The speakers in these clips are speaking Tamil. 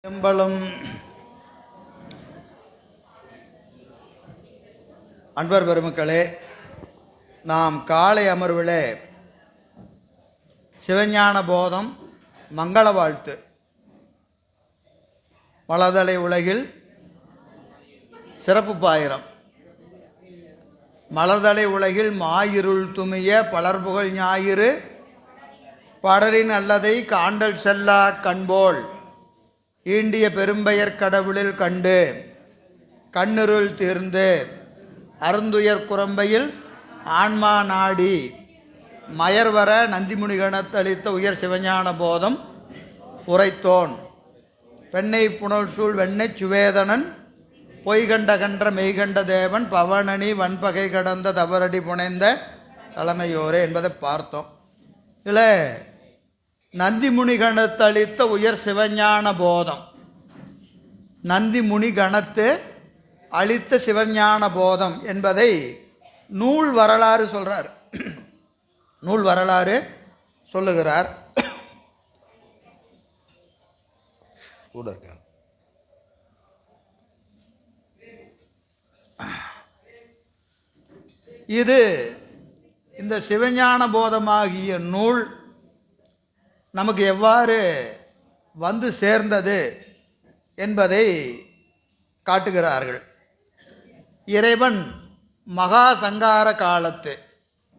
எம்பலம் அன்பர் பெருமக்களே, நாம் காலை அமர்விலே சிவஞான போதம் மங்கள வாழ்த்து மலர்தலை உலகில் சிறப்பு பாயிரம் மலர்தலை உலகில் மாயிருள் துமிய பலர்புகழ் ஞாயிறு படரின் அல்லதை காண்டல் செல்லா கண்போல் ஈண்டிய பெரும்பெயர் கடவுளில் கண்டு கண்ணிருள் தீர்ந்து அருந்துயர் குரம்பையில் ஆன்மா நாடி மயர்வர நந்திமுனிகணத்தளித்த உயர் சிவஞான போதம் உரைத்தோன் பெண்ணை புனல் சூழ் வெண்ணெய் சுவேதனன் பொய்கண்ட மெய்கண்ட தேவன் பவனனி வன்பகை கடந்த தவறடி புனைந்த தலைமையோரே என்பதை பார்த்தோம். இதில் நந்திமுனி கணத்தளித்த உயர் சிவஞான போதம், நந்திமுனி கணத்து அளித்த சிவஞான போதம் என்பதை நூல் வரலாறு சொல்கிறார். நூல் வரலாறு சொல்லுகிறார். இது இந்த சிவஞான போதமாகிய நூல் நமக்கு எவ்வாறு வந்து சேர்ந்தது என்பதை காட்டுகிறார்கள். இறைவன் மகா சங்கார காலத்து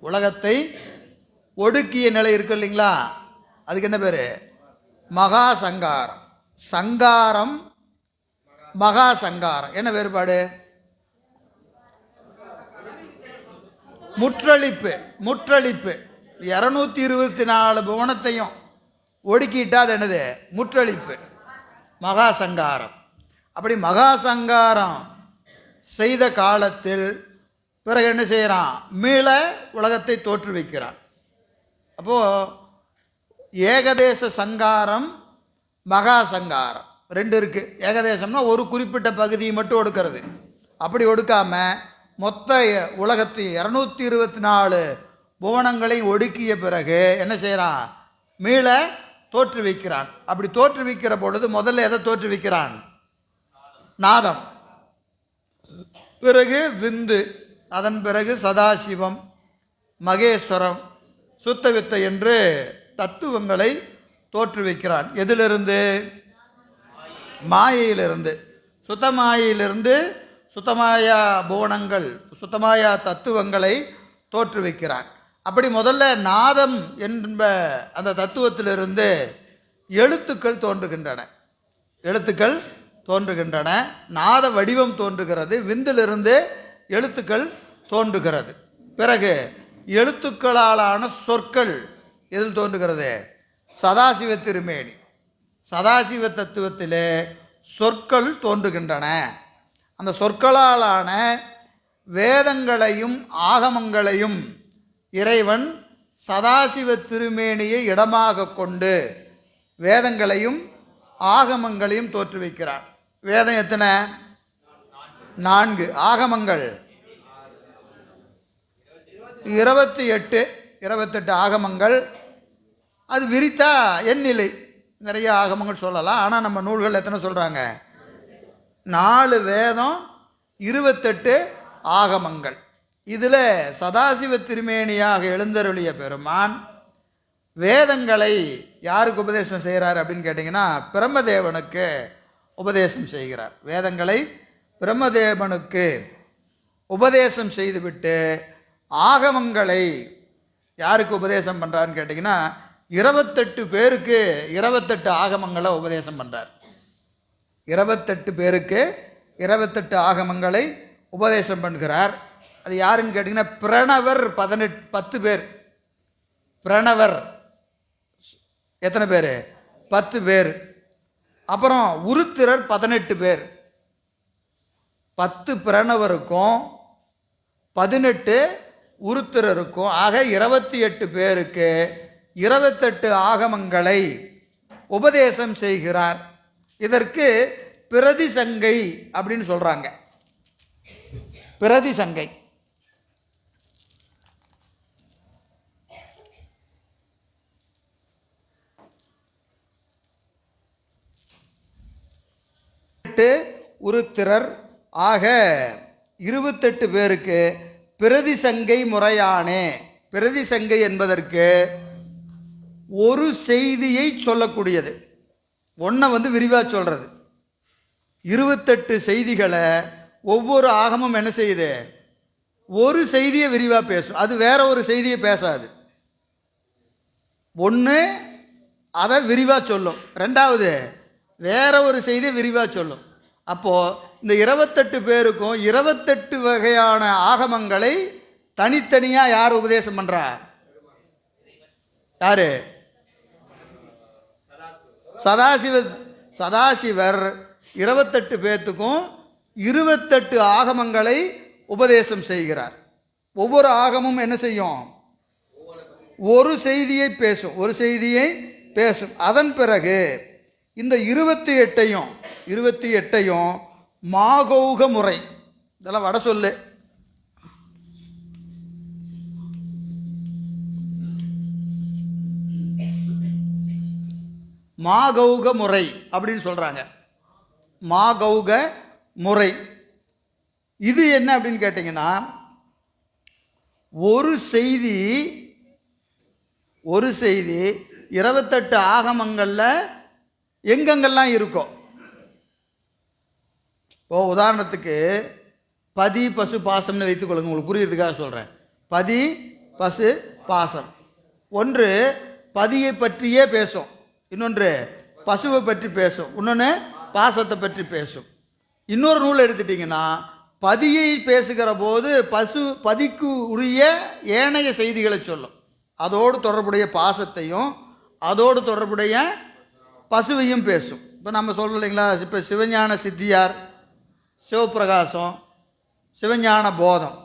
உலகத்தை ஒடுக்கிய நிலை இருக்கு இல்லைங்களா, அதுக்கு என்ன பேர்? மகா சங்காரம். சங்காரம் மகா சங்காரம் என்ன வேறுபாடு? முற்றளிப்பு. முற்றளிப்பு 224 புவனத்தையும் ஒடுக்கிட்டா அது என்னது? முற்றளிப்பு, மகா சங்காரம். அப்படி மகா சங்காரம் செய்த காலத்தில் பிறகு என்ன செய்கிறான்? மீள உலகத்தை தோற்றுவிக்கிறான். அப்போது ஏகதேச சங்காரம், மகா சங்காரம் ரெண்டு இருக்குது. ஏகதேசம்னா ஒரு குறிப்பிட்ட பகுதியை மட்டும் ஒடுக்கிறது. அப்படி ஒடுக்காமல் மொத்த உலகத்தை 224 புவனங்களை ஒடுக்கிய பிறகு என்ன செய்கிறான்? மீள தோற்றுவிக்கிறான். அப்படி தோற்றுவிக்கிற பொழுது முதல்ல எதை தோற்றுவிக்கிறான்? நாதம், பிறகு விந்து, அதன் பிறகு சதாசிவம், மகேஸ்வரம், சுத்தவித்தை என்று தத்துவங்களை தோற்றுவிக்கிறான். எதிலிருந்து? மாயையிலிருந்து. சுத்தமாயிலிருந்து சுத்தமாயா புவனங்கள், சுத்தமாயா தத்துவங்களை தோற்றுவிக்கிறான். அப்படி முதல்ல நாதம் என்ப அந்த தத்துவத்திலிருந்து எழுத்துக்கள் தோன்றுகின்றன. எழுத்துக்கள் தோன்றுகின்றன, நாத வடிவம் தோன்றுகிறது. விந்திலிருந்து எழுத்துக்கள் தோன்றுகிறது. பிறகு எழுத்துக்களாலான சொற்கள் எதில் தோன்றுகிறது? சதாசிவ திருமேனி, சதாசிவ தத்துவத்திலே சொற்கள் தோன்றுகின்றன. அந்த சொற்களாலான வேதங்களையும் ஆகமங்களையும் இறைவன் சதாசிவ திருமேனியை இடமாக கொண்டு வேதங்களையும் ஆகமங்களையும் தோற்றுவிக்கிறான். வேதம் எத்தனை? 4. ஆகமங்கள் 28 ஆகமங்கள். அது விரித்தா எண்ணிலை, நிறைய ஆகமங்கள் சொல்லலாம். ஆனால் நம்ம நூல்கள் எத்தனை சொல்கிறாங்க? 4 வேதம், 28 ஆகமங்கள். இதில் சதாசிவ திருமேனியாக எழுந்தருளிய பெருமான் வேதங்களை யாருக்கு உபதேசம் செய்கிறார் அப்படின்னு கேட்டிங்கன்னா, பிரம்மதேவனுக்கு உபதேசம் செய்கிறார். வேதங்களை பிரம்மதேவனுக்கு உபதேசம் செய்துவிட்டு ஆகமங்களை யாருக்கு உபதேசம் பண்ணுறாருன்னு கேட்டிங்கன்னா, 28 பேருக்கு 28 ஆகமங்களை உபதேசம் பண்ணுறார். 28 பேருக்கு 28 ஆகமங்களை உபதேசம் பண்ணுகிறார். அது யாருன்னு கேட்டிங்கன்னா, பிரணவர் 10 பேர். பிரணவர் எத்தனை பேர்? 10 பேர். அப்புறம் உருத்திரர் 18 பேர். 10 பிரணவருக்கும் 18 உருத்திரருக்கும் ஆக 28 பேருக்கு 28 ஆகமங்களை உபதேசம் செய்கிறார். இதற்கு பிரதி சங்கை அப்படின்னு சொல்கிறாங்க. பிரதி சங்கை. உருத்திரர் ஆக 28 பேருக்கு பிரதிசங்கை முறையானே. பிரதிசங்கை என்பதற்கு ஒரு செய்தியை சொல்லக்கூடியது, ஒன்றை விரிவாக சொல்கிறது. 28 செய்திகளை ஒவ்வொரு ஆகமும் என்ன செய்யுது, ஒரு செய்தியை விரிவாக பேசும். அது வேற ஒரு செய்தியை பேசாது. ஒன்று அதை விரிவாக சொல்லும், ரெண்டாவது வேற ஒரு செய்தியை விரிவாக சொல்லும். அப்போது இந்த 28 பேருக்கும் 28 வகையான ஆகமங்களை தனித்தனியாக யார் உபதேசம் பண்ணுறா? யாரு? சதாசிவர் 28 பேர்த்துக்கும் 28 ஆகமங்களை உபதேசம் செய்கிறார். ஒவ்வொரு ஆகமும் என்ன செய்யும்? ஒரு செய்தியை பேசும், ஒரு செய்தியை பேசும். அதன் பிறகு இந்த 28ஐயும் மாகௌக முறை, இதெல்லாம் வட சொல்லு, மாகௌக முறை அப்படின்னு சொல்றாங்க. மாகௌக முறை இது என்ன அப்படின்னு கேட்டீங்கன்னா, ஒரு செய்தி 28 ஆகமங்களில் எங்கெங்கெல்லாம் இருக்கும். இப்போ உதாரணத்துக்கு பதி பசு பாசம்னு வைத்துக்கொள்ளுங்க, உங்களுக்கு புரியறதுக்காக சொல்கிறேன். பதி பசு பாசம், ஒன்று பதியை பற்றியே பேசும், இன்னொன்று பசுவை பற்றி பேசும், இன்னொன்று பாசத்தை பற்றி பேசும். இன்னொரு நூல் எடுத்துட்டிங்கன்னா பதியை பேசுகிற போது பதிக்கு உரிய ஏனைய செய்திகளை சொல்லும். அதோடு தொடர்புடைய பாசத்தையும் அதோடு தொடர்புடைய பசுவையும் பேசும். இப்போ நம்ம சொல்கிறோம் இல்லைங்களா, இப்போ சிவஞான சித்தியார், சிவப்பிரகாசம், சிவஞான போதம்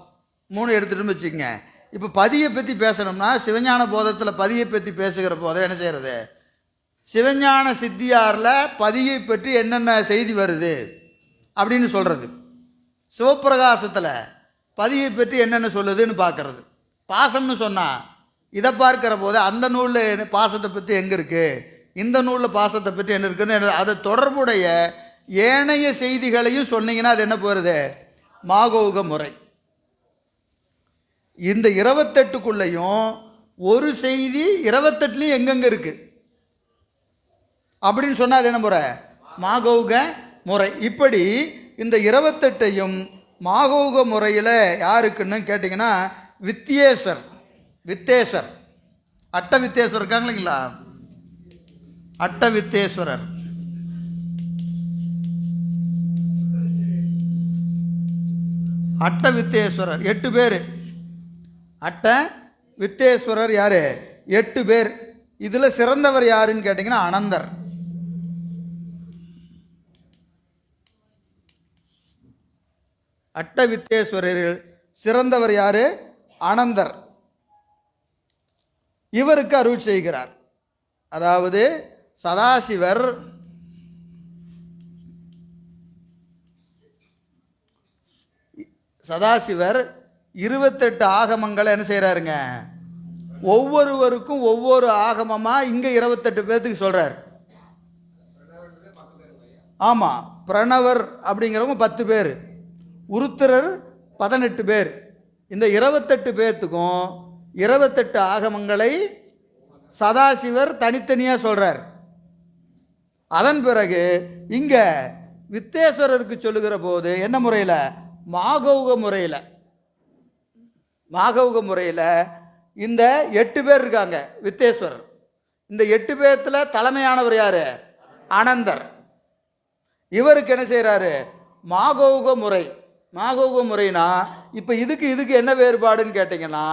3 எடுத்துகிட்டு வச்சுக்கங்க. இப்போ பதியை பற்றி பேசணும்னா சிவஞான போதத்தில் பதியை பற்றி பேசுகிற போது என்ன செய்கிறது, சிவஞான சித்தியாரில் பதியை பற்றி என்னென்ன செய்தி வருது அப்படின்னு சொல்கிறது, சிவப்பிரகாசத்தில் பதியை பற்றி என்னென்ன சொல்லுதுன்னு பார்க்கறது. பாசம்னு சொன்னால் இதை பார்க்கிற போது அந்த நூலில் பாசத்தை பற்றி எங்கே இருக்குது, இந்த நூலில் பாசத்தை பற்றி என்ன இருக்குன்னு அதை தொடர்புடைய ஏனைய செய்திகளையும் சொன்னீங்கன்னா அது என்ன போகிறது, மாகௌக முறை. இந்த 28க்குள்ளேயும் ஒரு செய்தி 28லையும் எங்கெங்கே இருக்குது அப்படின்னு சொன்னால் அது என்ன முறை, மாகௌக முறை. இப்படி இந்த 28ஐயும் மாகௌக முறையில் யாருக்குன்னு கேட்டிங்கன்னா வித்தேசர் அட்ட வித்தேஸ்வரர் இருக்காங்க இல்லைங்களா, அட்ட வித்தேஸ்வரர், அட்ட வித்தேஸ்வரர் 8 பேர். அட்ட வித்தேஸ்வரர் யாரு? 8 பேர். இதில் சிறந்தவர் யாருன்னு கேட்டிங்கன்னா அனந்தர். அட்ட வித்தேஸ்வரரில் சிறந்தவர் யாரு? அனந்தர். இவருக்கு அருள் செய்கிறார். அதாவது சதாசிவர் சதாசிவர் 28 ஆகமங்களை என்ன செய்கிறாருங்க, ஒவ்வொருவருக்கும் ஒவ்வொரு ஆகமமாக இங்கே 28 பேர்த்துக்கு சொல்கிறார். ஆமாம், பிரணவர் அப்படிங்கிறவங்க 10 பேர், உருத்திரர் 18 பேர். இந்த 28 பேர்த்துக்கும் 28 ஆகமங்களை சதாசிவர் தனித்தனியாக சொல்கிறார். அதன் பிறகு இங்கே வித்தேஸ்வரருக்கு சொல்லுகிற போது என்ன முறையில், மாகௌக முறையில் இந்த 8 பேர் இருக்காங்க வித்தேஸ்வரர். இந்த 8 பேர்த்தில் தலைமையானவர் யார்? அனந்தர். இவருக்கு என்ன செய்கிறாரு, மாகௌக முறைனா இப்போ இதுக்கு என்ன வேறுபாடுன்னு கேட்டிங்கன்னா,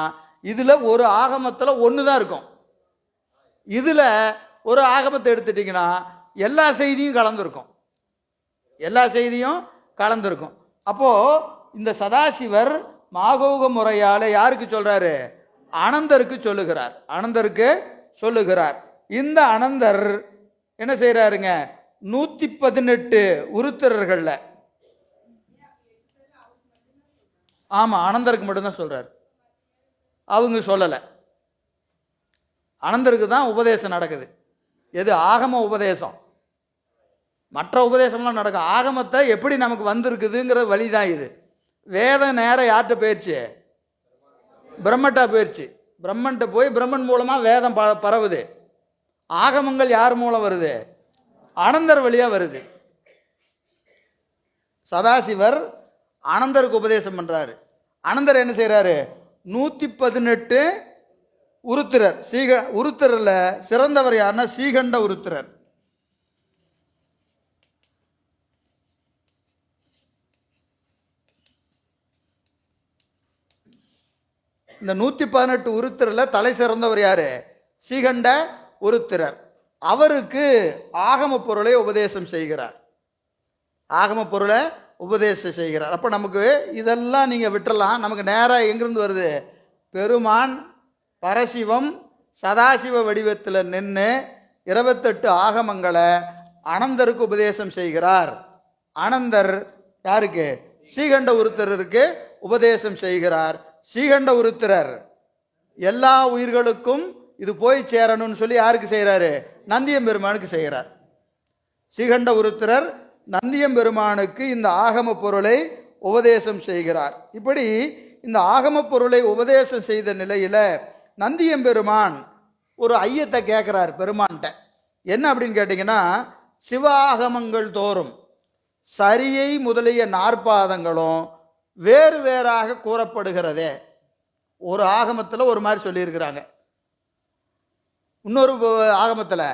இதில் ஒரு ஆகமத்தில் ஒன்று தான் இருக்கும். இதில் ஒரு ஆகமத்தை எடுத்துட்டிங்கன்னா எல்லா செய்தியும் கலந்துருக்கும். அப்போது இந்த சதாசிவர் மாகௌக முறையால் யாருக்கு சொல்கிறாரு, அனந்தருக்கு சொல்லுகிறார். இந்த அனந்தர் என்ன செய்கிறாருங்க, 118 உருத்திரர்களில், ஆமாம் அனந்தருக்கு மட்டும்தான் சொல்கிறார், அவங்க சொல்லலை. அனந்தருக்கு தான் உபதேசம் நடக்குது. எது? ஆகம உபதேசம். மற்ற உபதேசம்லாம் நடக்கும். ஆகமத்தை எப்படி நமக்கு வந்திருக்குதுங்கிற வழி தான் இது. வேதம் நேரம் யார்கிட்ட போயிடுச்சு? பிரம்மட்டா போயிடுச்சு. பிரம்மன்ட்ட போய் பிரம்மன் மூலமாக வேதம் பரவுது. ஆகமங்கள் யார் மூலம் வருது? அனந்தர் வழியாக வருது. சதாசிவர் அனந்தருக்கு உபதேசம் பண்ணுறாரு. அனந்தர் என்ன செய்கிறாரு? 118 உருத்திரர். உருத்திரரில் சிறந்தவர் யாருன்னா சீகண்ட உருத்திரர். இந்த 118 உருத்திரரில் தலை சிறந்தவர் யாரு? சீகண்ட உருத்திரர். அவருக்கு ஆகம பொருளை உபதேசம் செய்கிறார். ஆகம பொருளை உபதேசம் செய்கிறார். அப்போ நமக்கு இதெல்லாம் நீங்கள் விட்டுறலாம். நமக்கு நேராக எங்கிருந்து வருது? பெருமான் பரசிவம் சதாசிவ வடிவத்தில் நின்று 28 ஆகமங்களை அனந்தருக்கு உபதேசம் செய்கிறார். அனந்தர் யாருக்கு? சீகண்ட உருத்திரருக்கு உபதேசம் செய்கிறார். சீகண்ட உருத்திரர் எல்லா உயிர்களுக்கும் இது போய் சேரணும்னு சொல்லி யாருக்கு செய்கிறாரு? நந்தியம்பெருமானுக்கு செய்கிறார். சீகண்ட உருத்திரர் நந்தியம்பெருமானுக்கு இந்த ஆகம பொருளை உபதேசம் செய்கிறார். இப்படி இந்த ஆகம பொருளை உபதேசம் செய்த நிலையில் நந்தியம்பெருமான் ஒரு ஐயத்தை கேட்குறார் பெருமான்கிட்ட. என்ன அப்படின்னு கேட்டிங்கன்னா, சிவ ஆகமங்கள் தோறும் சரியை முதலிய நாற்பாதங்களும் வேறு வேறாக கூறப்படுகிறதே. ஒரு ஆகமத்தில் ஒரு மாதிரி சொல்லியிருக்கிறாங்க, இன்னொரு ஆகமத்தில்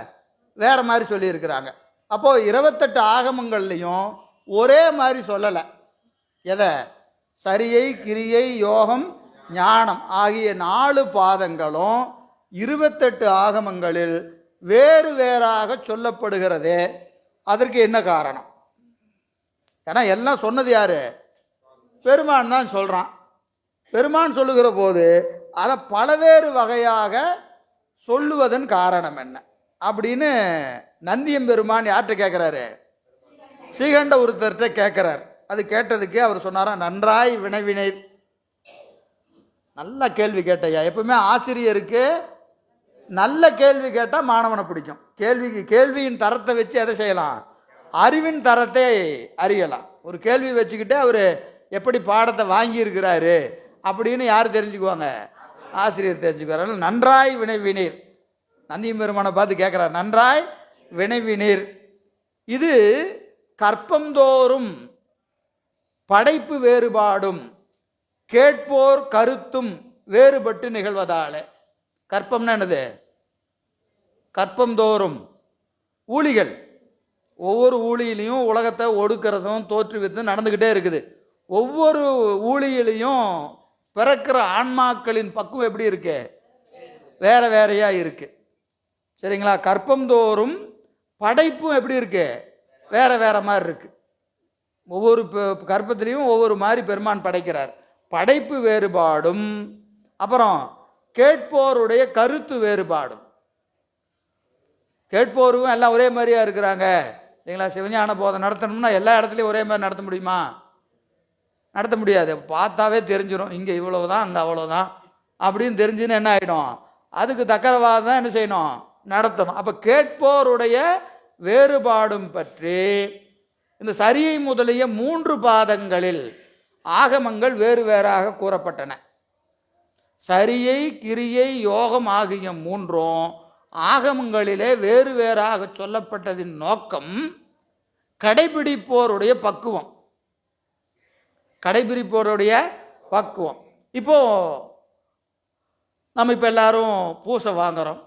வேறு மாதிரி சொல்லியிருக்கிறாங்க. அப்போது 28 ஆகமங்கள்லையும் ஒரே மாதிரி சொல்லலை. எதை? சரியை, கிரியை, யோகம், ஞானம் ஆகிய 4 பாதங்களும் 28 ஆகமங்களில் வேறு வேறாக சொல்லப்படுகிறதே. அதற்கு என்ன காரணம்? ஏன்னா எல்லாம் சொன்னது யாரு? பெருமான் தான் சொல்கிறான். பெருமான் சொல்லுகிற போது அதை பலவேறு வகையாக சொல்லுவதன் காரணம் என்ன அப்படின்னு நந்தியம்பெருமான் யார்கிட்ட கேட்குறாரு? சீகண்ட உருத்தர்கிட்ட கேட்குறார். அது கேட்டதுக்கு அவர் சொன்னாராம், நன்றாய் வினைவினைர். நல்ல கேள்வி கேட்டையா. எப்பவுமே ஆசிரியருக்கு நல்ல கேள்வி கேட்டால் மாணவனை பிடிக்கும். கேள்வியின் தரத்தை வச்சு எதை செய்யலாம்? அறிவின் தரத்தை அறியலாம். ஒரு கேள்வி வச்சுக்கிட்டு அவர் எப்படி பாடத்தை வாங்கியிருக்கிறாரு அப்படின்னு யார் தெரிஞ்சுக்குவாங்க? ஆசிரியர் தெரிஞ்சுக்குவார். நன்றாய் வினைவினீர். நந்தியம்பெருமானை பார்த்து கேட்குறார், நன்றாய் வினைவினீர். இது கற்பந்தோறும் படைப்பு வேறுபாடும் கேட்போர் கருத்தும் வேறுபட்டு நிகழ்வதால. கற்பம்னா என்னது? கற்பந்தோறும் ஊழிகள், ஒவ்வொரு ஊழியிலையும் உலகத்தை ஒடுக்கிறதும் தோற்றுவித்தும் நடந்துக்கிட்டே இருக்குது. ஒவ்வொரு ஊழியிலையும் பிறக்கிற ஆன்மாக்களின் பக்குவம் எப்படி இருக்கு? வேற வேறையா இருக்கு. சரிங்களா? கற்பந்தோறும் படைப்பும் எப்படி இருக்கு? வேற வேற மாதிரி இருக்கு. ஒவ்வொரு கற்பத்திலையும் ஒவ்வொரு மாதிரி பெருமான் படைக்கிறார். படைப்பு வேறுபாடும் அப்புறம் கேட்போருடைய கருத்து வேறுபாடும். கேட்போருக்கும் எல்லாம் ஒரே மாதிரியா இருக்கிறாங்க இல்லைங்களா? சிவஞான போதம் நடத்தணும்னா எல்லா இடத்துலையும் ஒரே மாதிரி நடத்த முடியுமா? நடத்த முடியாது. பார்த்தாவே தெரிஞ்சிடும், இங்கே இவ்வளவுதான் அங்கே அவ்வளோதான் அப்படின்னு தெரிஞ்சுன்னு என்ன ஆகிடும்? அதுக்கு தக்கவாக தான் என்ன செய்யணும்? நடத்தணும். அப்போ கேட்போருடைய வேறுபாடும் பற்றி இந்த சரியை முதலிய 3 பாதங்களில் ஆகமங்கள் வேறு வேறாக கூறப்பட்டன. சரியை, கிரியை, யோகம் ஆகிய 3ம் ஆகமங்களிலே வேறு வேறாக சொல்லப்பட்டதின் நோக்கம் கடைபிடிப்போருடைய பக்குவம். கடைபிடிப்போருடைய பக்குவம். இப்போ நம்ம இப்போ எல்லாரும் பூசை வாங்குகிறோம்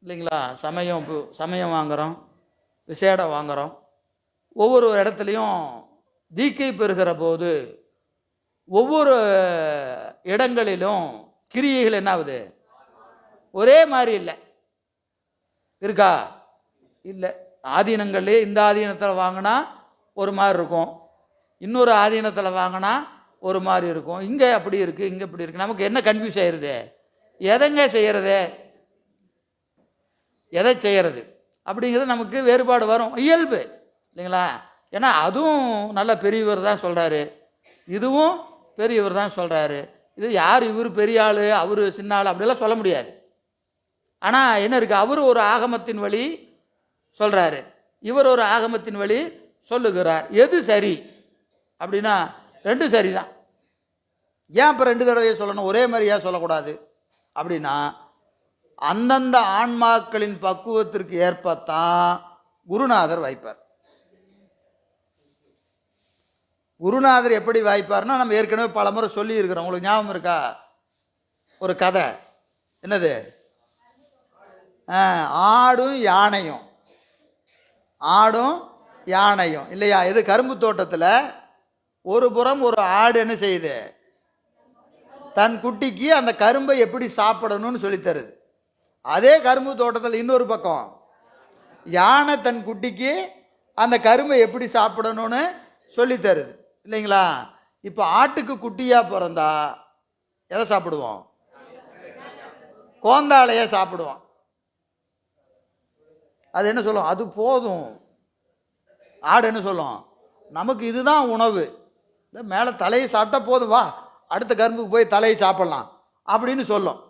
இல்லைங்களா? சமயம் வாங்குகிறோம், விசேடம் வாங்குகிறோம். ஒவ்வொரு இடத்துலையும் தீக்கை பெறுகிற போது ஒவ்வொரு இடங்களிலும் கிரியைகள் என்ன ஆகுது? ஒரே மாதிரி இல்லை. இருக்கா? இல்லை. ஆதீனங்கள்லேயே இந்த ஆதீனத்தில் வாங்கினா ஒரு மாதிரி இருக்கும், இன்னொரு ஆதீனத்தில் வாங்கினா ஒரு மாதிரி இருக்கும். இங்கே அப்படி இருக்குது, இங்கே இப்படி இருக்குது. நமக்கு என்ன கன்ஃபியூஸ் ஆயிடுது? எதைங்க செய்கிறது, எதை செய்கிறது அப்படிங்கிறது நமக்கு வேறுபாடு வரும், இயல்பு இல்லைங்களா? ஏன்னா அதுவும் நல்ல பெரியவர் தான் சொல்கிறாரு, இதுவும் பெரியவர் தான் சொல்கிறாரு. இது யார் இவர் பெரிய ஆள் அவர் சின்ன ஆள் அப்படிலாம் சொல்ல முடியாது. ஆனால் என்ன இருக்குது? அவர் ஒரு ஆகமத்தின் வழி சொல்கிறாரு, இவர் ஒரு ஆகமத்தின் வழி சொல்லுகிறார். எது சரி அப்படின்னா ரெண்டு சரிதான். ஏன் இப்போ ரெண்டு தடவையே சொல்லணும், ஒரே மாதிரி ஏன் சொல்லக்கூடாது அப்படின்னா, அந்தந்த ஆன்மாக்களின் பக்குவத்திற்கு ஏற்பத்தான் குருநாதர் வாய்ப்பார். குருநாதர் எப்படி வாய்ப்பார்னா, நம்ம ஏற்கனவே பல முறை சொல்லி இருக்கிறோம். உங்களுக்கு ஞாபகம் இருக்கா ஒரு கதை? என்னது? ஆடும் யானையும். ஆடும் யானையும் இல்லையா? இது கரும்பு தோட்டத்தில் ஒரு புறம் ஒரு ஆடு என்ன செய்யுது, தன் குட்டிக்கு அந்த கரும்பை எப்படி சாப்பிடணும்னு சொல்லி தருது. அதே கரும்பு தோட்டத்தில் இன்னொரு பக்கம் யானை தன் குட்டிக்கு அந்த கரும்பை எப்படி சாப்பிடணும்னு சொல்லி தருது இல்லைங்களா? இப்போ ஆட்டுக்கு குட்டியா பிறந்தா எதை சாப்பிடுவோம்? கோந்தாளைய சாப்பிடுவோம். அது என்ன சொல்லும்? அது போதும். ஆடு என்ன சொல்லும்? நமக்கு இதுதான் உணவு, மேலே தலையை சாப்பிட்டா போதும், வா அடுத்த கரும்புக்கு போய் தலையை சாப்பிடலாம் அப்படின்னு சொல்லும்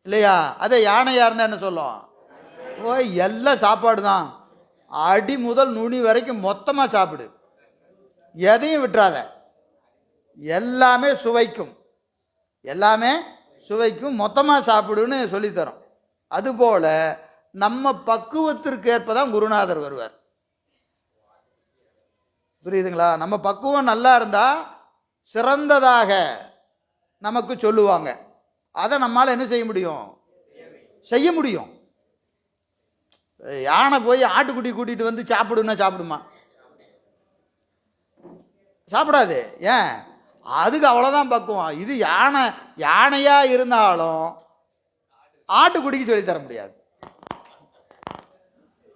இல்லையா? அதே யானையாக இருந்தால் என்ன சொல்லும்? ஓ எல்லாம் சாப்பாடு தான், அடி முதல் நுனி வரைக்கும் மொத்தமாக சாப்பிடு, எதையும் விட்டுறாத, எல்லாமே சுவைக்கும், எல்லாமே சுவைக்கும், மொத்தமாக சாப்பிடுன்னு சொல்லித்தரோம். அதுபோல் நம்ம பக்குவத்திற்கு ஏற்பதான் குருநாதர் வருவார். புரியுதுங்களா? நம்ம பக்குவம் நல்லா இருந்தால் சிறந்ததாக நமக்கு சொல்லுவாங்க. அதை நம்மால் என்ன செய்ய முடியும்? செய்ய முடியும். யானை போய் ஆட்டுக்குட்டி கூட்டிகிட்டு வந்து சாப்பிடுன்னா சாப்பிடுமா? சாப்பிடாது. ஏன்? அதுக்கு அவ்வளோதான் பக்குவம். இது யானையாக இருந்தாலும் ஆட்டுக்குட்டிக்கு சொல்லித்தர முடியாது.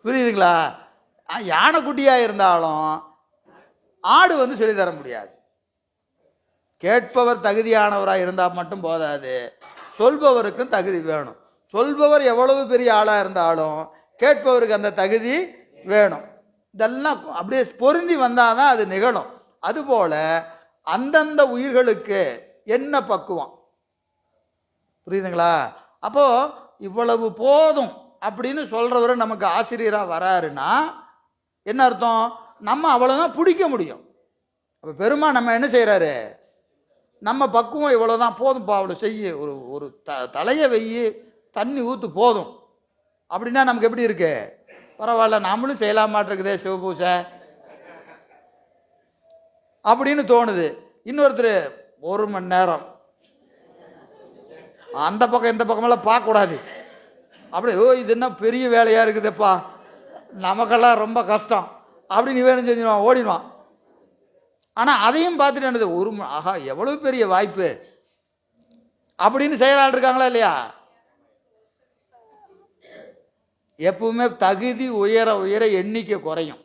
புரியுதுங்களா? யானை குட்டியாக இருந்தாலும் ஆடு வந்து சொல்லித்தர முடியாது. கேட்பவர் தகுதியானவராக இருந்தால் மட்டும் போதாது, சொல்பவருக்கும் தகுதி வேணும். சொல்பவர் எவ்வளவு பெரிய ஆளாக இருந்தாலும் கேட்பவருக்கு அந்த தகுதி வேணும். இதெல்லாம் அப்படியே பொருந்தி வந்தால் தான் அது நிகழும். அதுபோல் அந்தந்த உயிர்களுக்கு என்ன பக்குவம், புரியுதுங்களா? அப்போது இவ்வளவு போதும் அப்படின்னு சொல்கிறவர் நமக்கு ஆசிரியராக வராருன்னா என்ன அர்த்தம்? நம்ம அவ்வளோதான் பிடிக்க முடியும். அப்போ பெருமா நம்ம என்ன செய்கிறாரு? நம்ம பக்குவம் இவ்வளோதான், போதும்ப்பா அவ்வளோ செய்ய, ஒரு தலையை வெய்யி தண்ணி ஊற்று போதும் அப்படின்னா நமக்கு எப்படி இருக்கு? பரவாயில்ல, நாமளும் செய்யலாமாட்டிருக்குதே சிவபூசை அப்படின்னு தோணுது. இன்னொருத்தர் 1 மணி நேரம் அந்த பக்கம் இந்த பக்கமெல்லாம் பார்க்கக்கூடாது, அப்படி ஓ இது என்ன பெரிய வேலையாக இருக்குதுப்பா, நமக்கெல்லாம் ரொம்ப கஷ்டம் அப்படின்னு இவன் செஞ்சிடுவான், ஓடிடுவான். ஆனால் அதையும் பார்த்துட்டு என்னது, ஆஹா எவ்வளோ பெரிய வாய்ப்பு அப்படின்னு செய்யறாள் இருக்காங்களா இல்லையா? எப்பவுமே தகுதி உயர உயர எண்ணிக்கை குறையும்.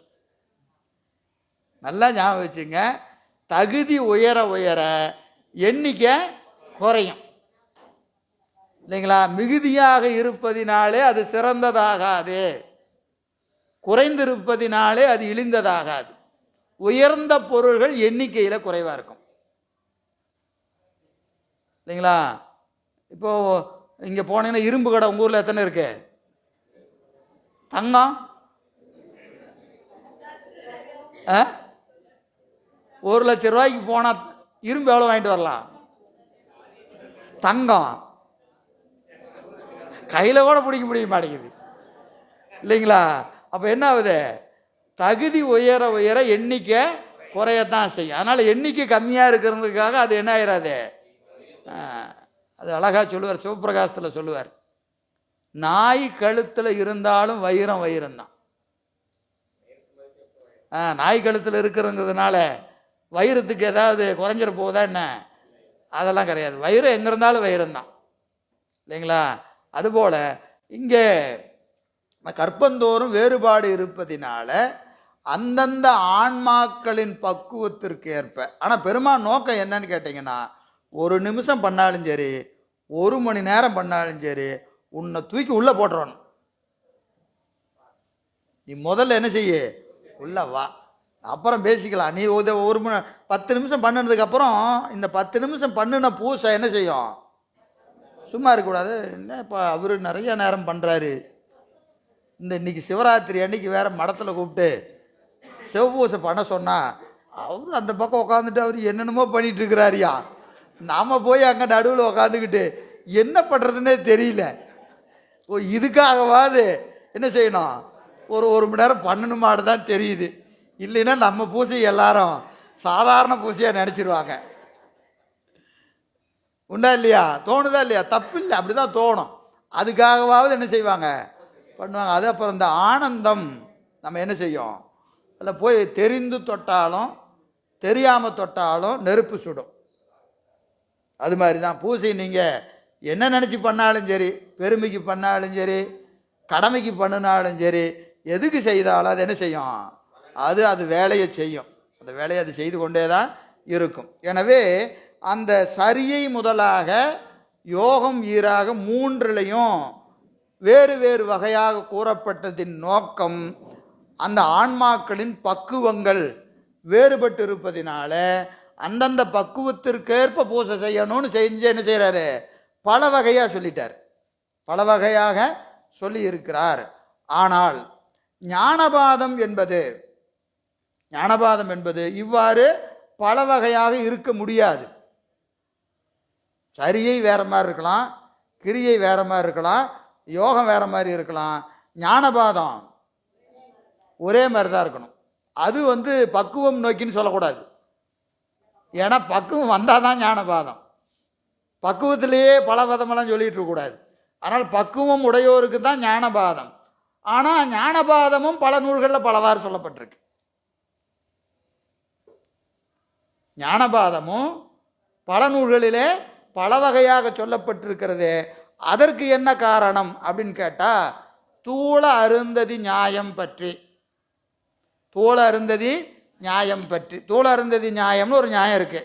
நல்லா ஞாபகம் வச்சுங்க, தகுதி உயர உயர எண்ணிக்கை குறையும் இல்லைங்களா? மிகுதியாக இருப்பதினாலே அது சிறந்ததாகாது, குறைந்திருப்பதினாலே அது இழிந்ததாகாது. உயர்ந்த பொருள்கள் எண்ணிக்கையில் குறைவாக இருக்கும் இல்லைங்களா? இப்போ இங்கே போனீங்கன்னா இரும்பு கடை உங்கள் ஊரில் எத்தனை இருக்கு? தங்கம் 1 லட்சம் ரூபாய்க்கு போனால் இரும்பு எவ்வளோ வாங்கிட்டு வரலாம்? தங்கம் கையில் கூட பிடிக்க முடிய மாட்டேங்குது இல்லைங்களா? அப்போ என்ன ஆகுது? தகுதி உயர உயர எண்ணிக்கை குறையத்தான் செய்யும். அதனால் எண்ணிக்கை கம்மியாக இருக்கிறதுக்காக அது என்ன ஆயிடாது? அது அழகாக சொல்லுவார், சிவபிரகாசத்தில் சொல்லுவார், நாய் கழுத்தில் இருந்தாலும் வைரம் வைரம் தான். நாய் கழுத்தில் இருக்கிறதுனால வைரத்துக்கு ஏதாவது குறைஞ்சிட போகுதா என்ன? அதெல்லாம் கிடையாது. வைரம் எங்கே இருந்தாலும் வைரம் தான் இல்லைங்களா? அதுபோல் இங்கே கற்பந்தோறும் வேறுபாடு இருப்பதினால அந்தந்த ஆன்மாக்களின் பக்குவத்திற்கு ஏற்ப. ஆனால் பெருமான் நோக்கம் என்னன்னு கேட்டிங்கன்னா, 1 நிமிஷம் பண்ணாலும் சரி, 1 மணி நேரம் பண்ணாலும் சரி, உன்னை தூக்கி உள்ளே போட்டுறணும். நீ முதல்ல என்ன செய்ய? உள்ள வா, அப்புறம் பேசிக்கலாம். நீ 10 நிமிஷம் பண்ணினதுக்கப்புறம் இந்த 10 நிமிஷம் பண்ணின பூசை என்ன செய்யும்? சும்மா இருக்கக்கூடாது. என்ன இப்போ அவர் நிறைய நேரம் பண்ணுறாரு, இன்னைக்கு சிவராத்திரி அன்னைக்கு வேற மடத்தில் கூப்பிட்டு சிவபூசை பண்ண சொன்னால் அவர் அந்த பக்கம் உட்காந்துட்டு அவர் என்னென்னமோ பண்ணிட்டு இருக்கிறாரியா. நாம் போய் அங்கே நடுவில் உக்காந்துக்கிட்டு என்ன பண்ணுறதுன்னே தெரியல. ஓ, இதுக்காகவாது என்ன செய்யணும், ஒரு மணி நேரம் பண்ணணுமாடு தான் தெரியுது. இல்லைன்னா நம்ம பூசை எல்லாரும் சாதாரண பூசையாக நினச்சிருவாங்க. உண்டா இல்லையா? தோணுதா இல்லையா? தப்பு இல்லை, அப்படி தான் தோணும். அதுக்காகவாவது என்ன செய்வாங்க, பண்ணுவாங்க. அது அப்புறம் இந்த ஆனந்தம் நம்ம என்ன செய்யும், அதில் போய் தெரிந்து தொட்டாலும் தெரியாமல் தொட்டாலும் நெருப்பு சுடும். அது மாதிரி தான் பூசை. நீங்கள் என்ன நினச்சி பண்ணாலும் சரி, பெருமைக்கு பண்ணாலும் சரி, கடமைக்கு பண்ணினாலும் சரி, எதுக்கு செய்தாலும் அது என்ன செய்யும், அது வேலையை செய்யும். அந்த வேலையை அது செய்து கொண்டே தான் இருக்கும். எனவே அந்த சரியை முதலாக யோகம் ஈராக மூன்றிலையும் வேறு வேறு வகையாக கூறப்பட்டதின் நோக்கம் அந்த ஆன்மாக்களின் பக்குவங்கள் வேறுபட்டு இருப்பதினால அந்தந்த பக்குவத்திற்கேற்ப பூசை செய்யணும்னு செஞ்சு என்ன செய்கிறாரு, பல வகையாக சொல்லிட்டார், பல வகையாக சொல்லி இருக்கிறார். ஆனால் ஞானபாதம் என்பது இவ்வாறு பல வகையாக இருக்க முடியாது. சரியை வேற மாதிரி இருக்கலாம், கிரியை வேற மாதிரி இருக்கலாம், யோகம் வேற மாதிரி இருக்கலாம். ஞானபாதம் ஒரே மாதிரி தான் இருக்கணும். அது பக்குவம் நோக்கின்னு சொல்லக்கூடாது. ஏன்னா பக்குவம் வந்தால் தான் ஞானபாதம். பக்குவத்திலேயே பல விதமெல்லாம் சொல்லிட்டு இருக்கக்கூடாது. ஆனால் பக்குவம் உடையோருக்கு தான் ஞானபாதம். ஆனால் ஞானபாதமும் பல நூல்களில் பலவாறு சொல்லப்பட்டிருக்கு. ஞானபாதமும் பல நூல்களிலே பல வகையாக சொல்லப்பட்டிருக்கிறது. அதற்கு என்ன காரணம் அப்படின்னு கேட்டால், தூள அருந்ததி நியாயம் பற்றி. தூள அருந்ததி நியாயம் பற்றி, தூள அருந்ததி நியாயம்னு ஒரு நியாயம் இருக்கு.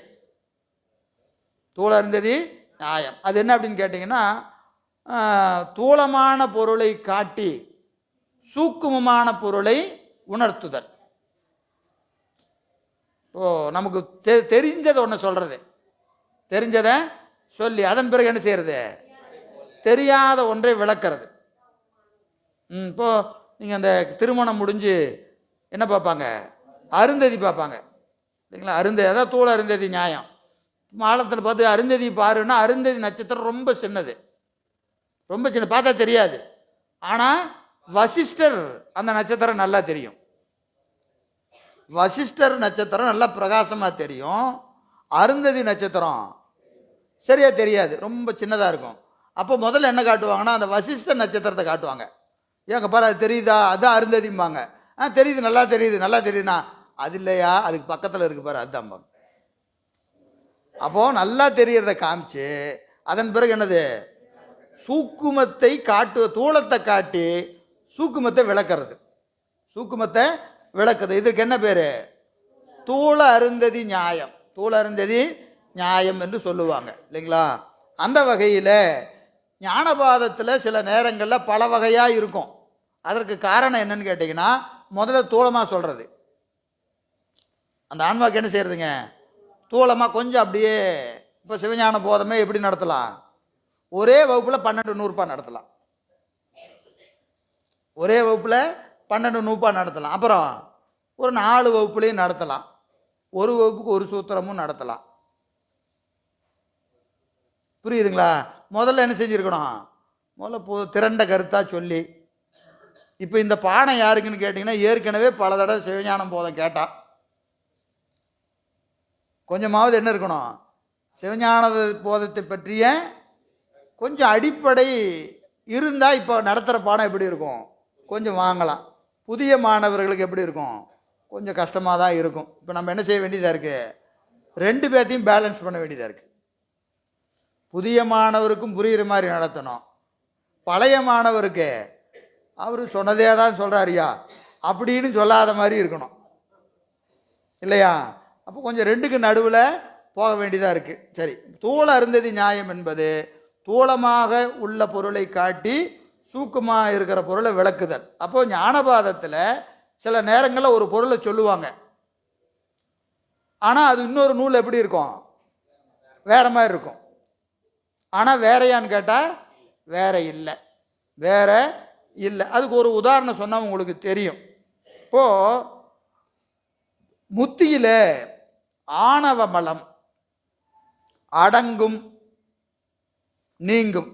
தூள அருந்ததி நியாயம் அது என்ன அப்படின்னு கேட்டிங்கன்னா, தூளமான பொருளை காட்டி சூக்குமமான பொருளை உணர்த்துதல். ஓ, நமக்கு தெரிஞ்சதை ஒன்று சொல்கிறது, தெரிஞ்சதை சொல்லி அதன் பிறகு என்ன செய்கிறது, தெரியாத ஒன்றை விளக்கிறது. இப்போது நீங்கள் அந்த திருமணம் முடிஞ்சு என்ன பார்ப்பாங்க, அருந்ததி பார்ப்பாங்க இல்லைங்களா? அருந்ததி, அதான் தூள அருந்ததி நியாயம். மாலத்தில் பார்த்து அருந்ததி பாருன்னா, அருந்ததி நட்சத்திரம் ரொம்ப சின்னது, ரொம்ப சின்ன, பார்த்தா தெரியாது. ஆனால் வசிஷ்டர் அந்த நட்சத்திரம் நல்லா தெரியும். வசிஷ்டர் நட்சத்திரம் நல்லா பிரகாசமாக தெரியும். அருந்ததி நட்சத்திரம் சரியா தெரியாது, ரொம்ப சின்னதாக இருக்கும். அப்போ முதல்ல என்ன காட்டுவாங்கன்னா, அந்த வசிஷ்டர் நட்சத்திரத்தை காட்டுவாங்க. ஏங்க பாரு, அது தெரியுதா, அதுதான் அருந்ததிம்பாங்க. தெரியுது, நல்லா தெரியுது, நல்லா தெரியுதுண்ணா. அது இல்லையா, அதுக்கு பக்கத்தில் இருக்கு பாரு, அதுதான். அப்போது நல்லா தெரியறத காமிச்சு அதன் பிறகு என்னது, சூக்குமத்தை தூளத்தை காட்டி சூக்குமத்தை விளக்கிறது. சூக்குமத்தை விளக்குது. இதுக்கு என்ன பேர், தூள அருந்ததி நியாயம். தூள அருந்ததி நியாயம் என்று சொல்லுவாங்க இல்லைங்களா? அந்த வகையில் ஞானபாதத்தில் சில நேரங்களில் பல வகையாக இருக்கும். அதற்கு காரணம் என்னன்னு கேட்டிங்கன்னா, முதல்ல தூளமாக சொல்கிறது. அந்த ஆன்மாவுக்கு என்ன செய்யறதுங்க, தூளமாக கொஞ்சம் அப்படியே. இப்போ சிவஞான போதமே எப்படி நடத்தலாம், ஒரே வகுப்பில் 12 நூறுபா நடத்தலாம். ஒரே வகுப்பில் 12 நூறுபா நடத்தலாம். அப்புறம் ஒரு 4 வகுப்புலையும் நடத்தலாம். ஒரு வகுப்புக்கு ஒரு சூத்திரமும் நடத்தலாம். புரியுதுங்களா? முதல்ல என்ன செஞ்சுருக்கணும், முதல்ல திரண்ட கருத்தாக சொல்லி. இப்போ இந்த பாடம் யாருக்குன்னு கேட்டிங்கன்னா, ஏற்கனவே பல தடவை சிவஞானம் போதம் கேட்டால் கொஞ்சமாவது என்ன இருக்கணும், சிவஞான போதத்தை பற்றிய கொஞ்சம் அடிப்படை இருந்தால் இப்போ நடத்துகிற பாடம் எப்படி இருக்கும், கொஞ்சம் வாங்கலாம். புதிய மாணவர்களுக்கு எப்படி இருக்கும், கொஞ்சம் கஷ்டமாக தான் இருக்கும். இப்போ நம்ம என்ன செய்ய வேண்டியதாக இருக்குது, 2 பேர்த்தையும் பேலன்ஸ் பண்ண வேண்டியதாக இருக்குது. புதிய மாணவருக்கும் புரிகிற மாதிரி நடத்தணும், பழைய மாணவருக்கு அவர் சொன்னதே தான் சொல்கிறாரியா அப்படின்னு சொல்லாத மாதிரி இருக்கணும் இல்லையா? அப்போ கொஞ்சம் 2க்கு நடுவில் போக வேண்டியதாக இருக்குது. சரி, தூள அருந்ததி நியாயம் என்பது தூளமாக உள்ள பொருளை காட்டி சூக்கமாக இருக்கிற பொருளை விளக்குதல். அப்போது ஞானபாதத்தில் சில நேரங்களில் ஒரு பொருளை சொல்லுவாங்க, ஆனால் அது இன்னொரு நூல் எப்படி இருக்கும், வேற மாதிரி இருக்கும். ஆனால் வேறையான்னு கேட்டால் வேற இல்லை, வேற இல்லை. அதுக்கு ஒரு உதாரணம் சொன்னால் உங்களுக்கு தெரியும். இப்போ முத்தியில ஆணவ மலம் அடங்கும் நீங்கும்.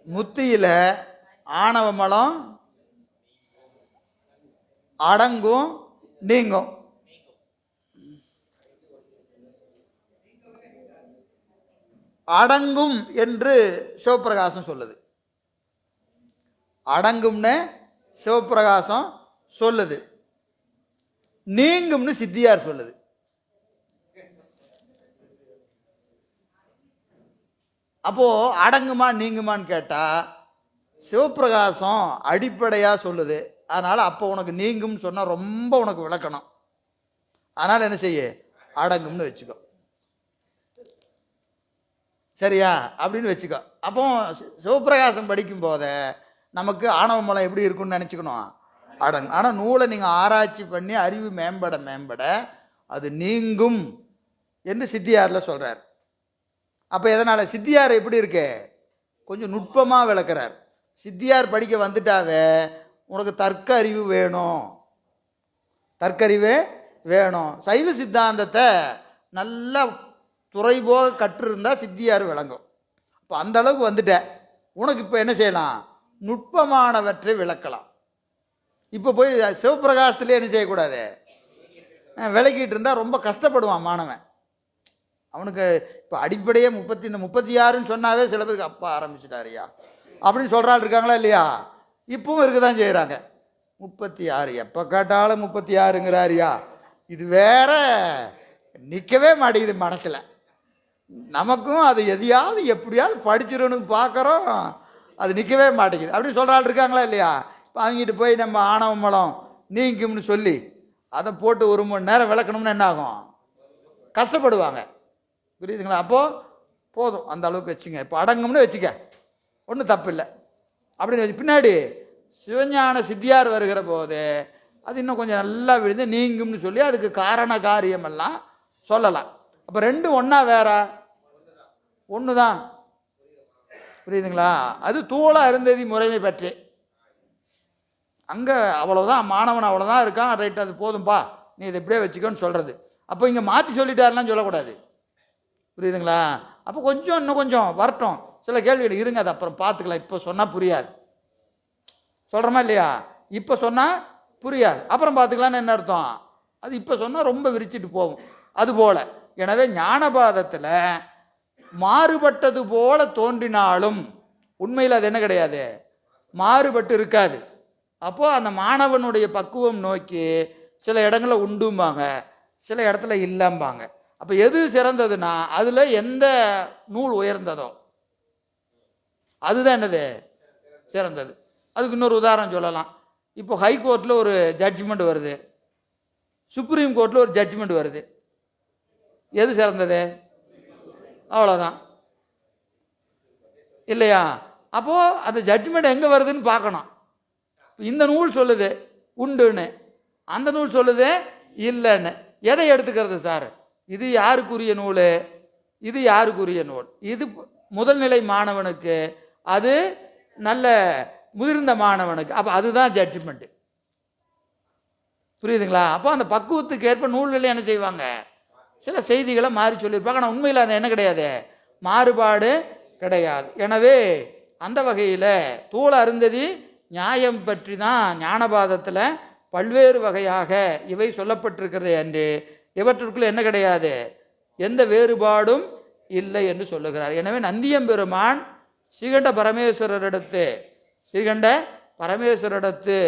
முத்தியில ஆணவ மலம் அடங்கும் நீங்கும். அடங்கும் என்று சிவப்பிரகாசம் சொல்லுது. அடங்கும்னு சிவப்பிரகாசம் சொல்லுது. நீங்கும்னு சித்தியார் சொல்லுது. அப்போ அடங்குமா நீங்குமான்னு கேட்டா சிவப்பிரகாசம் அடிப்படையா சொல்லுது. அதனால அப்போ உனக்கு நீங்கும்னு சொன்னா ரொம்ப உனக்கு விளக்கணும். அதனால என்ன செய்ய, அடங்கும்னு வச்சுக்கோ. சரியா? அப்படின்னு வச்சுக்கோ. அப்போ சிவப்பிரகாசம் படிக்கும் போத நமக்கு ஆணவ மலம் எப்படி இருக்குன்னு நினச்சிக்கணும், அடங்கும். ஆனால் நூலை நீங்கள் ஆராய்ச்சி பண்ணி அறிவு மேம்பட மேம்பட அது நீங்கும் என்று சித்தியாரில் சொல்கிறார். அப்போ எதனால் சித்தியார் எப்படி இருக்கு, கொஞ்சம் நுட்பமாக விளக்குறார். சித்தியார் படிக்க வந்துட்டாவே உனக்கு தர்க்க அறிவு வேணும், தர்க்கறிவு வேணும். சைவ சித்தாந்தத்தை நல்லா துறைபோக கற்றிருந்தா சித்தியார் விளங்கும். இப்போ அந்த அளவுக்கு வந்துட்ட, உனக்கு இப்போ என்ன செய்யலாம், நுட்பமானவற்றை விளக்கலாம். இப்போ போய் சிவப்பிரகாசத்துலேயே என்ன செய்யக்கூடாது, விளக்கிட்டு இருந்தால் ரொம்ப கஷ்டப்படுவான் மாணவன். அவனுக்கு இப்போ அடிப்படையே 36ன்னு சொன்னாவே சில பேருக்கு அப்பா ஆரம்பிச்சுட்டாரியா அப்படின்னு சொல்கிறாள் இருக்காங்களா இல்லையா? இப்பவும் இருக்க தான் செய்கிறாங்க. 36 எப்போ கேட்டாலும் 36ங்கிறாரியா, இது வேற நிற்கவே மாட்டேங்குது மனசில். நமக்கும் அது எதையாவது எப்படியாவது படிச்சிடணும்னு பார்க்குறோம், அது நிற்கவே மாட்டேங்குது அப்படின்னு சொல்கிறாள் இருக்காங்களா இல்லையா? இப்போ அவங்ககிட்ட போய் நம்ம ஆணவ மலம் நீங்கும்னு சொல்லி அதை போட்டு 1 மணி நேரம் விளக்கணும்னு என்ன ஆகும், கஷ்டப்படுவாங்க. புரியுதுங்களா? அப்போது போதும், அந்த அளவுக்கு வச்சுங்க. இப்போ அடங்கும்னு வச்சுக்க, ஒன்றும் தப்பு இல்லை அப்படின்னு வச்சு பின்னாடி சிவஞான சித்தியார் வருகிற போது அது இன்னும் கொஞ்சம் நல்லா விழுந்து நீங்கும்னு சொல்லி அதுக்கு காரண காரியமெல்லாம் சொல்லலாம். அப்போ ரெண்டும் ஒன்றா வேற ஒன்று தான். புரியுதுங்களா? அது தூள அருந்ததி முறைமை பற்றி அங்கே அவ்வளோதான், மாணவன் அவ்வளோதான் இருக்கான், ரைட் அது போதும்பா நீ இதை இப்படியே வச்சுக்கோன்னு சொல்கிறது. அப்போ இங்கே மாற்றி சொல்லிட்டாருலாம் சொல்லக்கூடாது. புரியுதுங்களா? அப்போ கொஞ்சம் இன்னும் கொஞ்சம் வரட்டும், சில கேள்விகள் இருங்க, அது அப்புறம் பார்த்துக்கலாம், இப்போ சொன்னால் புரியாது. சொல்கிறோமா இல்லையா? இப்போ சொன்னால் புரியாது, அப்புறம் பார்த்துக்கலான்னு என்ன அர்த்தம், அது இப்போ சொன்னால் ரொம்ப விரிச்சிட்டு போகும். அதுபோல் எனவே ஞானபாதத்தில் மாறுபட்டது போல தோன்றினாலும் உண்மையில் அது என்ன கிடையாது, மாறுபட்டு இருக்காது. அப்போது அந்த மாணவனுடைய பக்குவம் நோக்கி சில இடங்களில் உண்டும்பாங்க, சில இடத்துல இல்லைம்பாங்க. அப்போ எது சிறந்ததுன்னா அதில் எந்த நூல் உயர்ந்ததோ அதுதான் என்னது சிறந்தது. அதுக்கு இன்னொரு உதாரணம் சொல்லலாம். இப்போ ஹைகோர்ட்டில் ஒரு ஜட்ஜ்மெண்ட் வருது, சுப்ரீம் கோர்ட்டில் ஒரு ஜட்ஜ்மெண்ட் வருது, எது சிறந்தது? அவ்வளோதான் இல்லையா? அப்போது அந்த ஜட்ஜ்மெண்ட் எங்கே வருதுன்னு பார்க்கணும். இந்த நூல் சொல்லுது உண்டுன்னு, அந்த நூல் சொல்லுது இல்லைன்னு. எதை எடுத்துக்கிறது சார்? இது யாருக்குரிய நூல், இது யாருக்குரிய நூல்? இது முதல்நிலை மாணவனுக்கு, அது நல்ல முதிர்ந்த மாணவனுக்கு. அப்போ அதுதான் ஜட்ஜ்மெண்ட்டு. புரியுதுங்களா? அப்போ அந்த பக்குவத்துக்கு ஏற்ப நூல்களில் என்ன செய்வாங்க, சில செய்திகளை மாறி சொல்லியிருப்பாங்க. ஆனால் உண்மையில் அது என்ன கிடையாது, மாறுபாடு கிடையாது. எனவே அந்த வகையில் தூள அருந்ததி நியாயம் பற்றி தான் ஞானபாதத்தில் பல்வேறு வகையாக இவை சொல்லப்பட்டிருக்கிறது என்று, இவற்றுக்குள்ள என்ன கிடையாது, எந்த வேறுபாடும் இல்லை என்று சொல்லுகிறார். எனவே நந்தியம்பெருமான் ஸ்ரீகண்ட பரமேஸ்வரிடத்து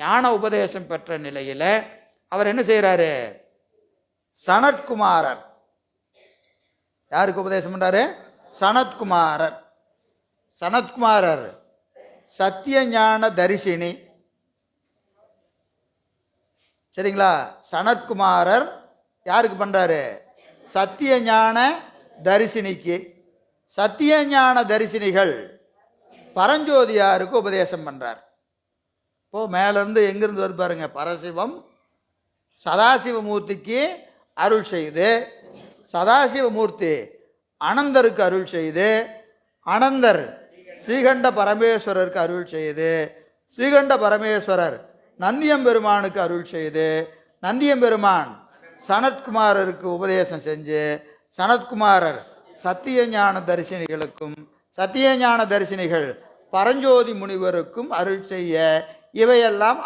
ஞான உபதேசம் பெற்ற நிலையில் அவர் என்ன செய்கிறாரு, சனத்குமாரர் யாருக்கு உபதேசம் பண்றாரு? சனத்குமாரர் சத்திய ஞான தரிசினி. சரிங்களா? சனத்குமாரர் யாருக்கு பண்றாரு? சத்திய ஞான தரிசினிக்கு. சத்திய ஞான தரிசினிகள் பரஞ்சோதியாருக்கு உபதேசம் பண்றார். இப்போ மேலேருந்து எங்கிருந்து வருது பாருங்க, பரசிவம் சதாசிவமூர்த்திக்கு அருள் செய்து சதாசிவமூர்த்தி அனந்தருக்கு அருள் செய்து, அனந்தர் ஸ்ரீகண்ட பரமேஸ்வரருக்கு அருள் செய்து, ஸ்ரீகண்ட பரமேஸ்வரர் நந்தியம்பெருமானுக்கு அருள் செய்து, நந்தியம்பெருமான் சனத்குமாரருக்கு உபதேசம் செஞ்சு, சனத்குமாரர் சத்தியஞான தரிசனிகளுக்கும், சத்தியஞான தரிசனிகள் பரஞ்சோதி முனிவருக்கும் அருள் செய்ய, இவையெல்லாம்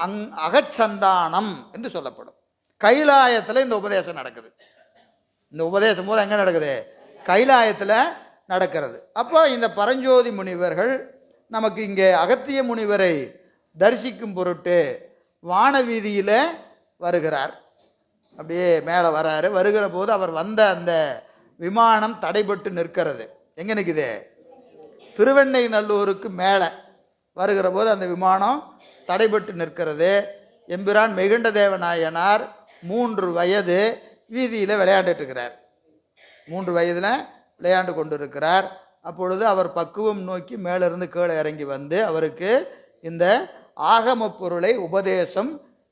அகச்சந்தானம் என்று சொல்லப்படும். கைலாயத்தில் இந்த உபதேசம் நடக்குது. இந்த உபதேசம் மூலம் எங்கே நடக்குது? கைலாயத்தில் நடக்கிறது. அப்போ இந்த பரஞ்சோதி முனிவர்கள் நமக்கு இங்கே அகத்திய முனிவரை தரிசிக்கும் பொருட்டு வானவீதியில் வருகிறார். அப்படியே மேலே வராரு. வருகிற போது அவர் வந்த அந்த விமானம் தடைபட்டு நிற்கிறது. எங்கே நிற்குது? திருவெண்ணைநல்லூருக்கு மேலே வருகிற போது அந்த விமானம் தடைபட்டு நிற்கிறது. எம்பிரான் மெய்கண்ட தேவநாயனார் 3 வயது வீதியில் விளையாண்டுட்டு இருக்கிறார். 3 வயதில் விளையாண்டு கொண்டு இருக்கிறார். அப்பொழுது அவர் பக்குவம் நோக்கி மேலிருந்து கீழே இறங்கி வந்து அவருக்கு இந்த ஆகம பொருளை உபதேசம்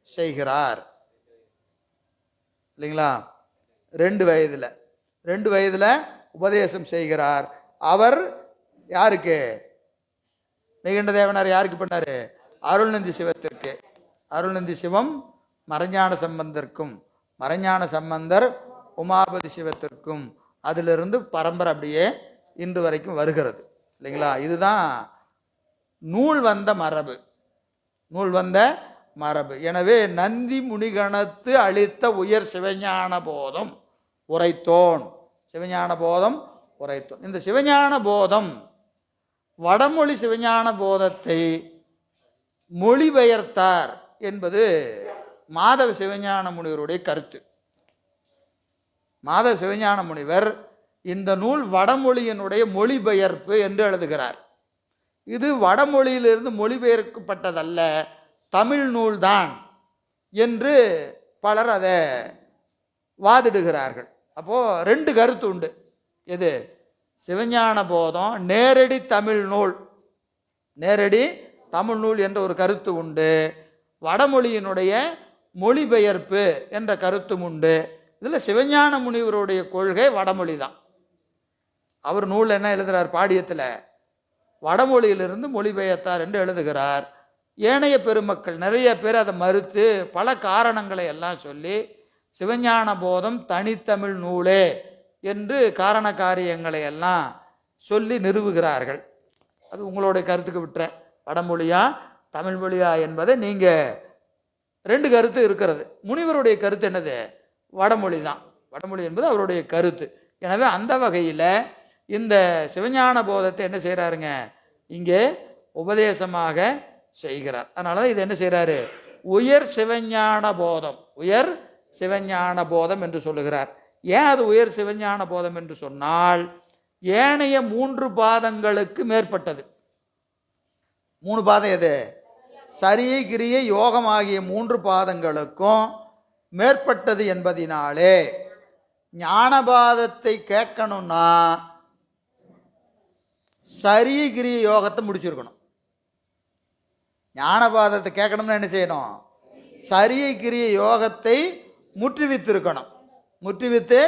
செய்கிறார். இல்லைங்களா? 2 வயதில் உபதேசம் செய்கிறார். அவர் யாருக்கு? மெய்கண்ட தேவனார் யாருக்கு பண்ணார்? அருள்நந்தி சிவத்திற்கு. அருள்நந்தி சிவம் மறைஞான சம்பந்தருக்கும், மறைஞான சம்பந்தர் உமாபதி சிவத்திற்கும், அதிலிருந்து பரம்பரை அப்படியே இன்று வரைக்கும் வருகிறது. இல்லைங்களா? இதுதான் நூல் வந்த மரபு. நூல் வந்த மரபு. எனவே நந்தி முனிகணத்து அளித்த உயர் சிவஞான போதம் உரைத்தோன். சிவஞான போதம் உரைத்தோன். இந்த சிவஞான போதம் வடமொழி சிவஞான போதத்தை மொழிபெயர்த்தார் என்பது மாதவ சிவஞான முனிவருடைய கருத்து. மாதவ சிவஞான முனிவர் இந்த நூல் வடமொழியினுடைய மொழிபெயர்ப்பு என்று எழுதுகிறார். இது வடமொழியிலிருந்து மொழிபெயர்க்கப்பட்டதல்ல, தமிழ் நூல்தான் என்று பலர் அதை வாதிடுகிறார்கள். அப்போது 2 கருத்து உண்டு. எது? சிவஞான போதம் நேரடி தமிழ் நூல், நேரடி தமிழ் நூல் என்ற ஒரு கருத்து உண்டு. வடமொழியினுடைய மொழிபெயர்ப்பு என்ற கருத்தும் உண்டு. இதில் சிவஞான முனிவருடைய கொள்கை வடமொழி தான். அவர் நூல் என்ன எழுதுகிறார்? பாடியத்தில் வடமொழியிலிருந்து மொழிபெயர்த்தார் என்று எழுதுகிறார். ஏனைய பெருமக்கள் நிறைய பேர் அதை மறுத்து பல காரணங்களை எல்லாம் சொல்லி சிவஞான போதம் தனித்தமிழ் நூலே என்று காரண காரியங்களை எல்லாம் சொல்லி நிறுவுகிறார்கள். அது உங்களுடைய கருத்துக்கு விட்டுறேன். வடமொழியா தமிழ் மொழியா என்பதை நீங்கள் 2 கருத்து இருக்கிறது. முனிவருடைய கருத்து என்னது? வடமொழி தான். வடமொழி என்பது அவருடைய கருத்து. எனவே அந்த வகையில் இந்த சிவஞான போதத்தை என்ன செய்கிறாருங்க? இங்கே உபதேசமாக செய்கிறார். அதனால தான் இது என்ன செய்கிறாரு? உயர் சிவஞான போதம், உயர் சிவஞான போதம் என்று சொல்லுகிறார். ஏன் அது உயர் சிவஞான போதம் என்று சொன்னால், ஏனைய 3 பாதங்களுக்கு மேற்பட்டது. 3 பாதம் எது? சரியை கிரியை யோகம் ஆகிய 3 பாதங்களுக்கும் மேற்பட்டது என்பதினாலே ஞானபாதத்தை கேட்கணும்னா சரியை கிரிய யோகத்தை முடிச்சிருக்கணும். ஞானபாதத்தை கேட்கணும்னா என்ன செய்யணும்? சரியை கிரிய யோகத்தை முற்றுவித்திருக்கணும், முற்றுவித்து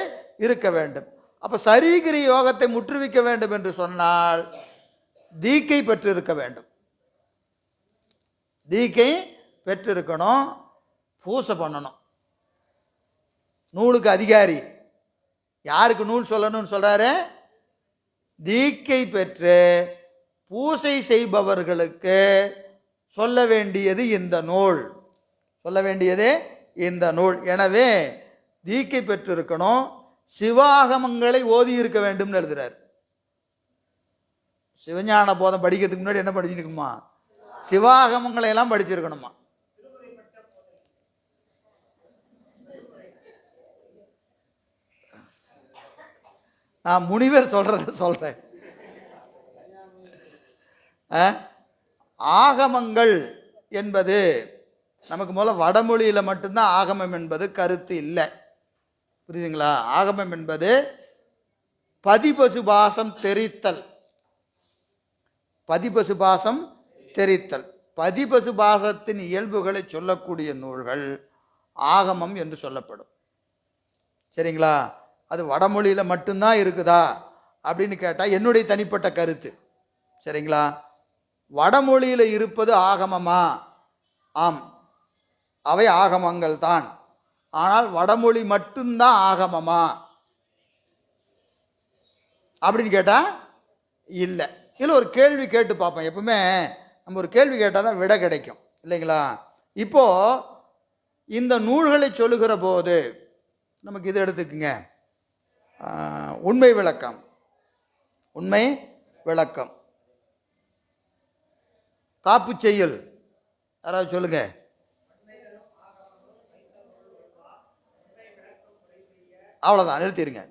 இருக்க வேண்டும். அப்போ சரிகிரி யோகத்தை முற்றுவிக்க வேண்டும் என்று சொன்னால் தீக்கை பெற்றிருக்க வேண்டும். தீக்கை பெற்றிருக்கணும், பூசை பண்ணணும். நூலுக்கு அதிகாரி யாருக்கு நூல் சொல்லணும்னு சொல்கிறாரு? தீக்கை பெற்று பூசை செய்பவர்களுக்கு சொல்ல வேண்டியது இந்த நூல், சொல்ல வேண்டியது இந்த நூல். எனவே தீக்கை பெற்றிருக்கணும், சிவாகமங்களை ஓதி இருக்க வேண்டும்னு எழுதுறார். சிவஞான போதம் படிக்கிறதுக்கு முன்னாடி என்ன படிச்சிருக்கணுமா? சிவாகமங்களை எல்லாம் படிச்சிருக்கணுமா. நான் முனிவர் சொல்றத சொல்றேன். ஆகமங்கள் என்பது நமக்கு முதல்ல வடமொழியில் மட்டும்தான் ஆகமம் என்பது கருத்து இல்லை. புரியுதுங்களா? ஆகமம் என்பது பதிபசுபாசம் தெரித்தல், பதிபசுபாசம் தெரித்தல், பதிபசுபாசத்தின் இயல்புகளை சொல்லக்கூடிய நூல்கள் ஆகமம் என்று சொல்லப்படும். சரிங்களா? அது வடமொழியில் மட்டும்தான் இருக்குதா அப்படின்னு கேட்டால் என்னுடைய தனிப்பட்ட கருத்து, சரிங்களா, வடமொழியில் இருப்பது ஆகமமா? ஆம், அவை ஆகமங்கள் தான். ஆனால் வடமொழி மட்டும்தான் ஆகமமா அப்படின்னு கேட்டால் இல்லை. இதில் ஒரு கேள்வி கேட்டு பார்ப்போம். எப்பவுமே நம்ம ஒரு கேள்வி கேட்டால் தான் விடை கிடைக்கும் இல்லைங்களா? இப்போ இந்த நூல்களை சொல்லுகிற போது நமக்கு இது எடுத்துக்குங்க, உண்மை விளக்கம். உண்மை விளக்கம் காப்பு செய்யுள் யாராவது சொல்லுங்க. அவ்வளோதான், நிறுத்திடுங்க.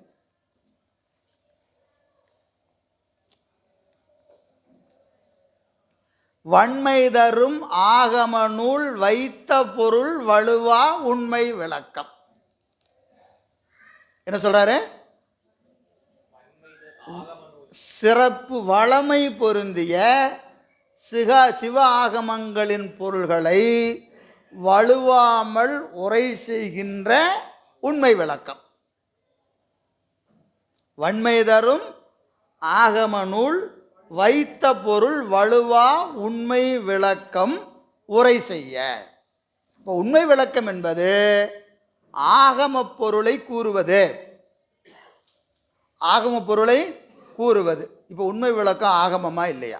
வன்மை தரும் ஆகம நூல் வைத்த பொருள் வலுவா உண்மை விளக்கம். என்ன சொல்றாரு? சிறப்பு வளமை பொருந்திய சிவ ஆகமங்களின் பொருள்களை வலுவாமல் உரை செய்கின்ற உண்மை விளக்கம். வன்மை தரும் ஆகம நூல் வைத்த பொருள் வலுவா உண்மை விளக்கம் உரை செய்ய. இப்போ உண்மை விளக்கம் என்பது ஆகம பொருளை கூறுவது. ஆகம பொருளை கூறுவது. இப்போ உண்மை விளக்கம் ஆகமமா இல்லையா?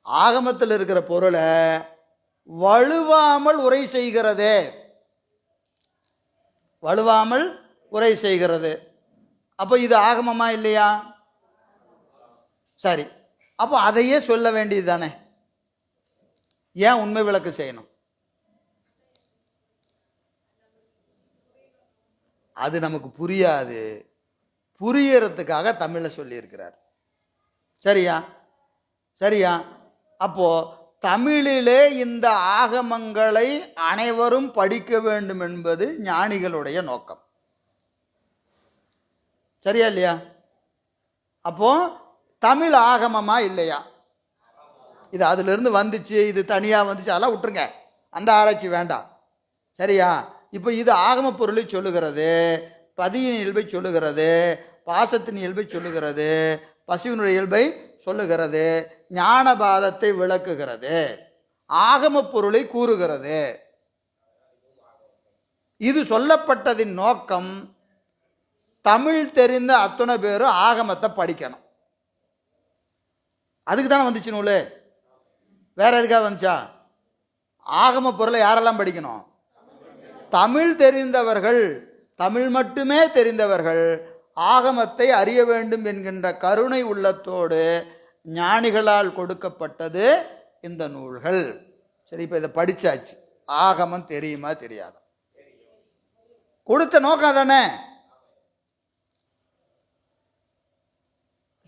ஆகமத்தில் இருக்கிற பொருளை வலுவாமல் உரை செய்கிறது. வலுவாமல் உரை செய்கிறது. அப்போ இது ஆகமமா இல்லையா? சரி, அப்போ அதையே சொல்ல வேண்டியது தானே. ஏன் உண்மை விளக்கம் செய்யணும்? அது நமக்கு புரியாது. புரியறதுக்காக தமிழில் சொல்லியிருக்கிறார். சரியா? சரியா? அப்போ தமிழிலே இந்த ஆகமங்களை அனைவரும் படிக்க வேண்டும் என்பது ஞானிகளுடைய நோக்கம். சரியா இல்லையா? அப்போ தமிழ் ஆகமமா இல்லையா? இது அதிலிருந்து வந்துச்சு, இது தனியாக வந்துச்சு, அதெல்லாம் விட்டுருங்க, அந்த ஆராய்ச்சி வேண்டாம். சரியா? இப்போ இது ஆகம பொருளை சொல்லுகிறது, பதியின் இயல்பை சொல்லுகிறது, பாசத்தின் இயல்பை சொல்லுகிறது, பசுவினுடைய இயல்பை சொல்லுகிறது, ஞானபாதத்தை விளக்குகிறது, ஆகம பொருளை கூறுகிறது. இது சொல்லப்பட்டதின் நோக்கம் தமிழ் தெரிந்த அத்தனை பேரும் ஆகமத்தை படிக்கணும். அதுக்கு தானே வந்துச்சு நூல். வேற எதுக்காக வந்துச்சா? ஆகம பொருளை யாரெல்லாம் படிக்கணும்? தமிழ் தெரிந்தவர்கள், தமிழ் மட்டுமே தெரிந்தவர்கள் ஆகமத்தை அறிய வேண்டும் என்கின்ற கருணை உள்ளத்தோடு ஞானிகளால் கொடுக்கப்பட்டது இந்த நூல்கள். சரி, இப்போ இதை படிச்சாச்சு. ஆகமம் தெரியுமா தெரியாதா? கொடுத்த நோக்கம் தானே.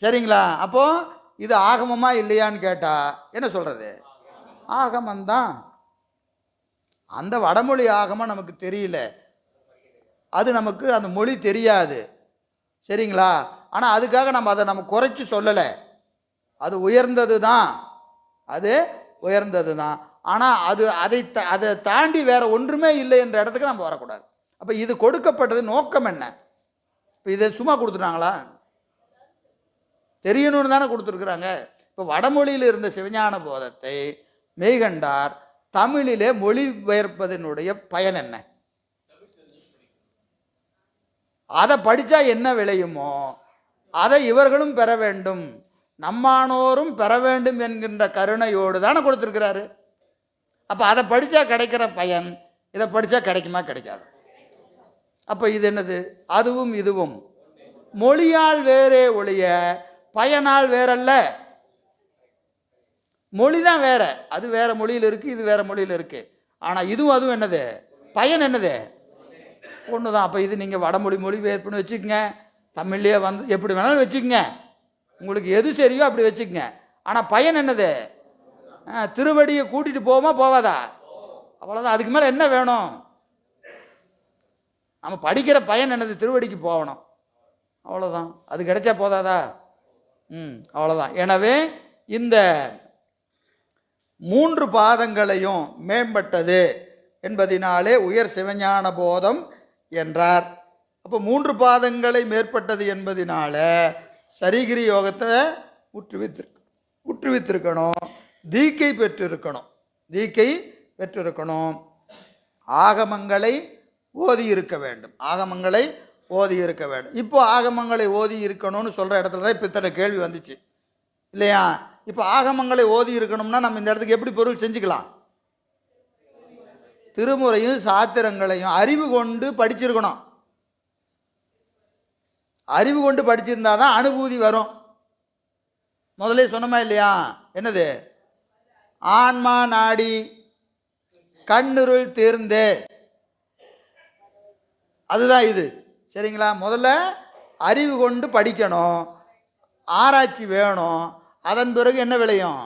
சரிங்களா? அப்போ இது ஆகமமா இல்லையான்னு கேட்டா என்ன சொல்றது? ஆகமந்தான். அந்த வடமொழி ஆகமம் நமக்கு தெரியல, அது நமக்கு அந்த மொழி தெரியாது. சரிங்களா? ஆனால் அதுக்காக நம்ம குறைச்சி சொல்லலை. அது உயர்ந்தது தான், அது உயர்ந்தது தான். ஆனால் அதை தாண்டி வேற ஒன்றுமே இல்லை என்ற இடத்துக்கு நம்ம வரக்கூடாது. அப்போ இது கொடுக்கப்பட்டது நோக்கம் என்ன? இப்போ இதை சும்மா கொடுத்துட்டாங்களா? தெரியணும்னு தானே கொடுத்துருக்குறாங்க. இப்போ வடமொழியில் இருந்த சிவஞான போதத்தை மெய்கண்டார் தமிழிலே மொழிபெயர்ப்பதனுடைய பயன் என்ன? அதை படித்தா என்ன விளையுமோ அதை இவர்களும் பெற வேண்டும், நம்மானோரும் பெற வேண்டும் என்கின்ற கருணையோடு தானே கொடுத்துருக்கிறாரு. அப்போ அதை படித்தா கிடைக்கிற பயன் இதை படித்தா கிடைக்குமா கிடைக்காது? அப்போ இது என்னது? அதுவும் இதுவும் மொழியால் வேறே ஒழிய பயனால் வேறல்ல. மொழி தான் வேற, அது வேற மொழியில் இருக்கு, இது வேற மொழியில் இருக்கு. ஆனால் இதுவும் அதுவும் என்னது? பயன் என்னது? ஒன்று தான். அப்போ இது நீங்கள் வடமொழி மொழிபெயர்ப்புன்னு வச்சுக்கோங்க, தமிழ்லேயே வந்து எப்படி வேணாலும் வச்சுக்கோங்க, உங்களுக்கு எது சரியோ அப்படி வச்சுக்கோங்க. ஆனால் பயன் என்னது? திருவடியை கூட்டிகிட்டு போவோமா போவாதா? அவ்வளோதான். அதுக்கு மேலே என்ன வேணும்? நம்ம படிக்கிற பயன் என்னது? திருவடிக்கு போகணும், அவ்வளோதான். அது கிடைச்சா போதாதா? அவ்வளோதான். எனவே இந்த 3 பாதங்களையும் மேம்பட்டது என்பதினாலே உயர் சிவஞான போதம் என்றார். அப்போ 3 பாதங்களை மேற்பட்டது என்பதினால சரிகிரி யோகத்தை உற்றுவித்திருக்கணும், தீக்கை பெற்றிருக்கணும், ஆகமங்களை ஓதி இருக்க வேண்டும், இப்போ ஆகமங்களை ஓதி இருக்கணும்னு சொல்கிற இடத்துல தான் இப்போ இத்தனை கேள்வி வந்துச்சு இல்லையா? இப்போ ஆகமங்களை ஓதி இருக்கணும்னா நம்ம இந்த இடத்துக்கு எப்படி பொருள் செஞ்சுக்கலாம்? திருமுறையும் சாத்திரங்களையும் அறிவு கொண்டு படிச்சிருக்கணும். அறிவு கொண்டு படிச்சிருந்தா தான் அனுபூதி வரும். முதல்ல சொன்னமா இல்லையா? என்னது? ஆன்மா நாடி கண்ணுருள் தீர்ந்தே, அதுதான் இது. சரிங்களா? முதல்ல அறிவு கொண்டு படிக்கணும், ஆராய்ச்சி வேணும். அதன் பிறகு என்ன விளையும்?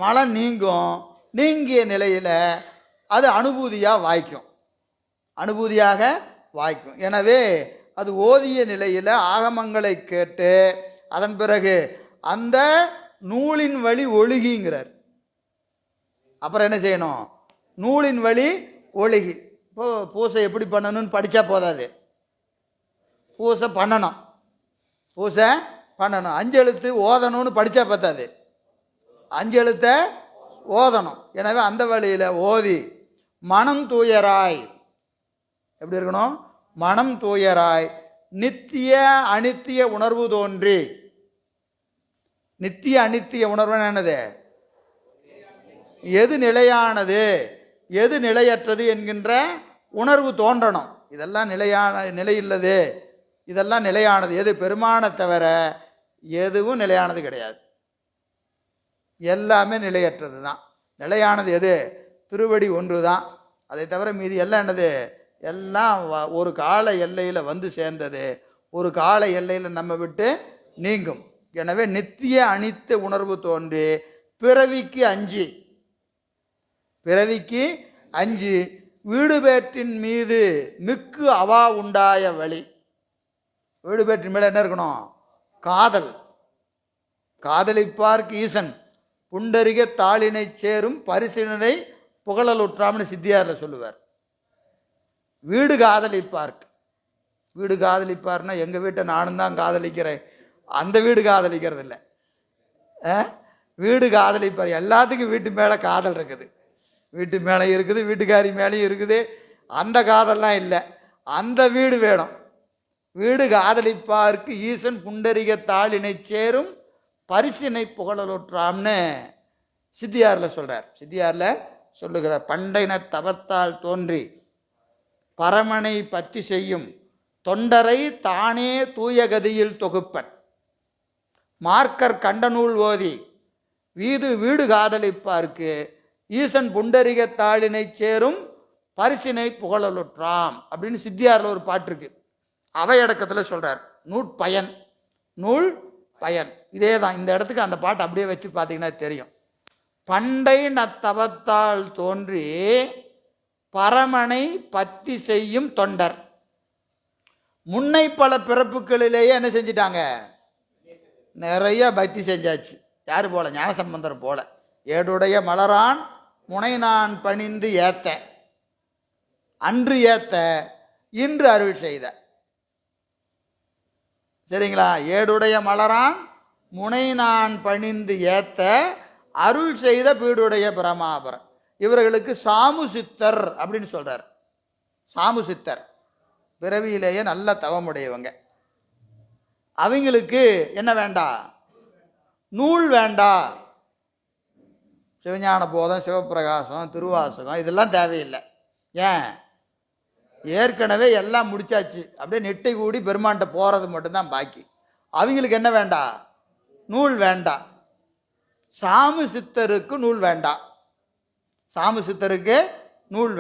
மலம் நீங்கும். நீங்கிய நிலையில் அது அனுபூதியாக வாய்க்கும். எனவே அது ஓதிய நிலையில் ஆகமங்களை கேட்டு அதன் பிறகு அந்த நூலின் வழி ஒழுகிங்கிறார். அப்புறம் என்ன செய்யணும்? நூலின் வழி ஒழுகி. இப்போ பூசை எப்படி பண்ணணும்னு படித்தா போதாது, பூசை பண்ணணும். 5 எழுத்து ஓதணும்னு படித்தா பத்தாது, 5 எழுத்தை ஓதணும். எனவே அந்த வழியில் ஓதி மனம் தூயராய், எப்படி இருக்கணும்? மனம் தூயராய் நித்திய அனித்திய உணர்வு தோன்றி. நித்திய அனித்திய உணர்வு என்னது? எது நிலையானது எது நிலையற்றது என்கின்ற உணர்வு தோன்றணும். இதெல்லாம் நிலையில்லது, இதெல்லாம் நிலையானது. எது? பெருமானை தவிர எதுவும் நிலையானது கிடையாது, எல்லாமே நிலையற்றது தான். நிலையானது எது? திருவடி ஒன்று தான். அதை தவிர மீதி எல்லாம் என்னது? எல்லாம் ஒரு கால எல்லையில் வந்து சேர்ந்தது, ஒரு கால எல்லையில் நம்ம விட்டு நீங்கும். எனவே நித்திய அனித்த உணர்வு தோன்றி பிறவிக்கு அஞ்சு வீடு பேற்றின் மீது மிக்கு அவா உண்டாய வழி. வீடு பேற்றின் மேலே என்ன இருக்கணும்? காதலிப்பார்க்கு ஈசன் புண்டரிக தாளினை சேரும் பரிசினை புகழலுற்றாம்னு சித்தியாரில் சொல்லுவார். வீடு காதலிப்பார்னா எங்கள் வீட்டை நானும் தான் காதலிக்கிறேன், அந்த வீடு காதலிக்கிறது இல்லை. வீடு காதலிப்பார். எல்லாத்துக்கும் வீட்டு மேலே காதல் இருக்குது, வீட்டு மேலே இருக்குது, வீட்டுக்காரி மேலேயும் இருக்குது. அந்த காதல்லாம் இல்லை, அந்த வீடு வேணும். வீடு காதலிப்பார்க்கு ஈசன் புண்டரிக தாளினை சேரும் பரிசினை புகழலுற்றாம்னு சித்தியாரில் சொல்லுகிறார். பண்டைன தவத்தால் தோன்றி பரமனை பற்றி செய்யும் தொண்டரை தானே தூய கதியில் தொகுப்பன். மார்க்கர் கண்டநூல் ஓதி வீடு காதலிப்பார்க்கு ஈசன் புண்டரிக தாளினை சேரும் பரிசினை புகழலுற்றாம் அப்படின்னு சித்தியாரில் ஒரு பாட்டு இருக்கு. அவையடக்கத்தில் சொல்கிறார். நூல் பயன் இதே தான். இந்த இடத்துக்கு அந்த பாட்டு அப்படியே வச்சு பார்த்தீங்கன்னா தெரியும். பண்டை நத்தவத்தால் தோன்றி பரமனை பத்தி செய்யும் தொண்டர். முன்னை பல பிறப்புகளிலேயே என்ன செஞ்சிட்டாங்க? நிறைய பக்தி செஞ்சாச்சு. யார் போல? ஞானசம்பந்தர் போல. ஏடுடைய மலரான் முனை நான் பணிந்து ஏத்த, அன்று ஏத்த இன்று அருள் செய்த. சரிங்களா? ஏடுடைய மலரான் முனை நான் பணிந்து ஏத்த அருள் செய்த பீடுடைய பிரமாபரம். இவர்களுக்கு சாமு சித்தர் அப்படின்னு சொல்றார். சாமு சித்தர் பிறவியிலேயே நல்ல தவமுடையவங்க. அவங்களுக்கு என்ன வேண்டாம்? நூல் வேண்டாம். சிவஞான போதம், சிவப்பிரகாசம், திருவாசகம் இதெல்லாம் தேவையில்லை. ஏன்? ஏற்கனவே எல்லாம் முடிச்சாச்சு. அப்படியே நெட்டை கூடி பெருமான்கிட்ட போகிறது மட்டும்தான் பாக்கி. அவங்களுக்கு என்ன வேண்டாம்? நூல் வேண்டாம். சாமு சித்தருக்கு நூல்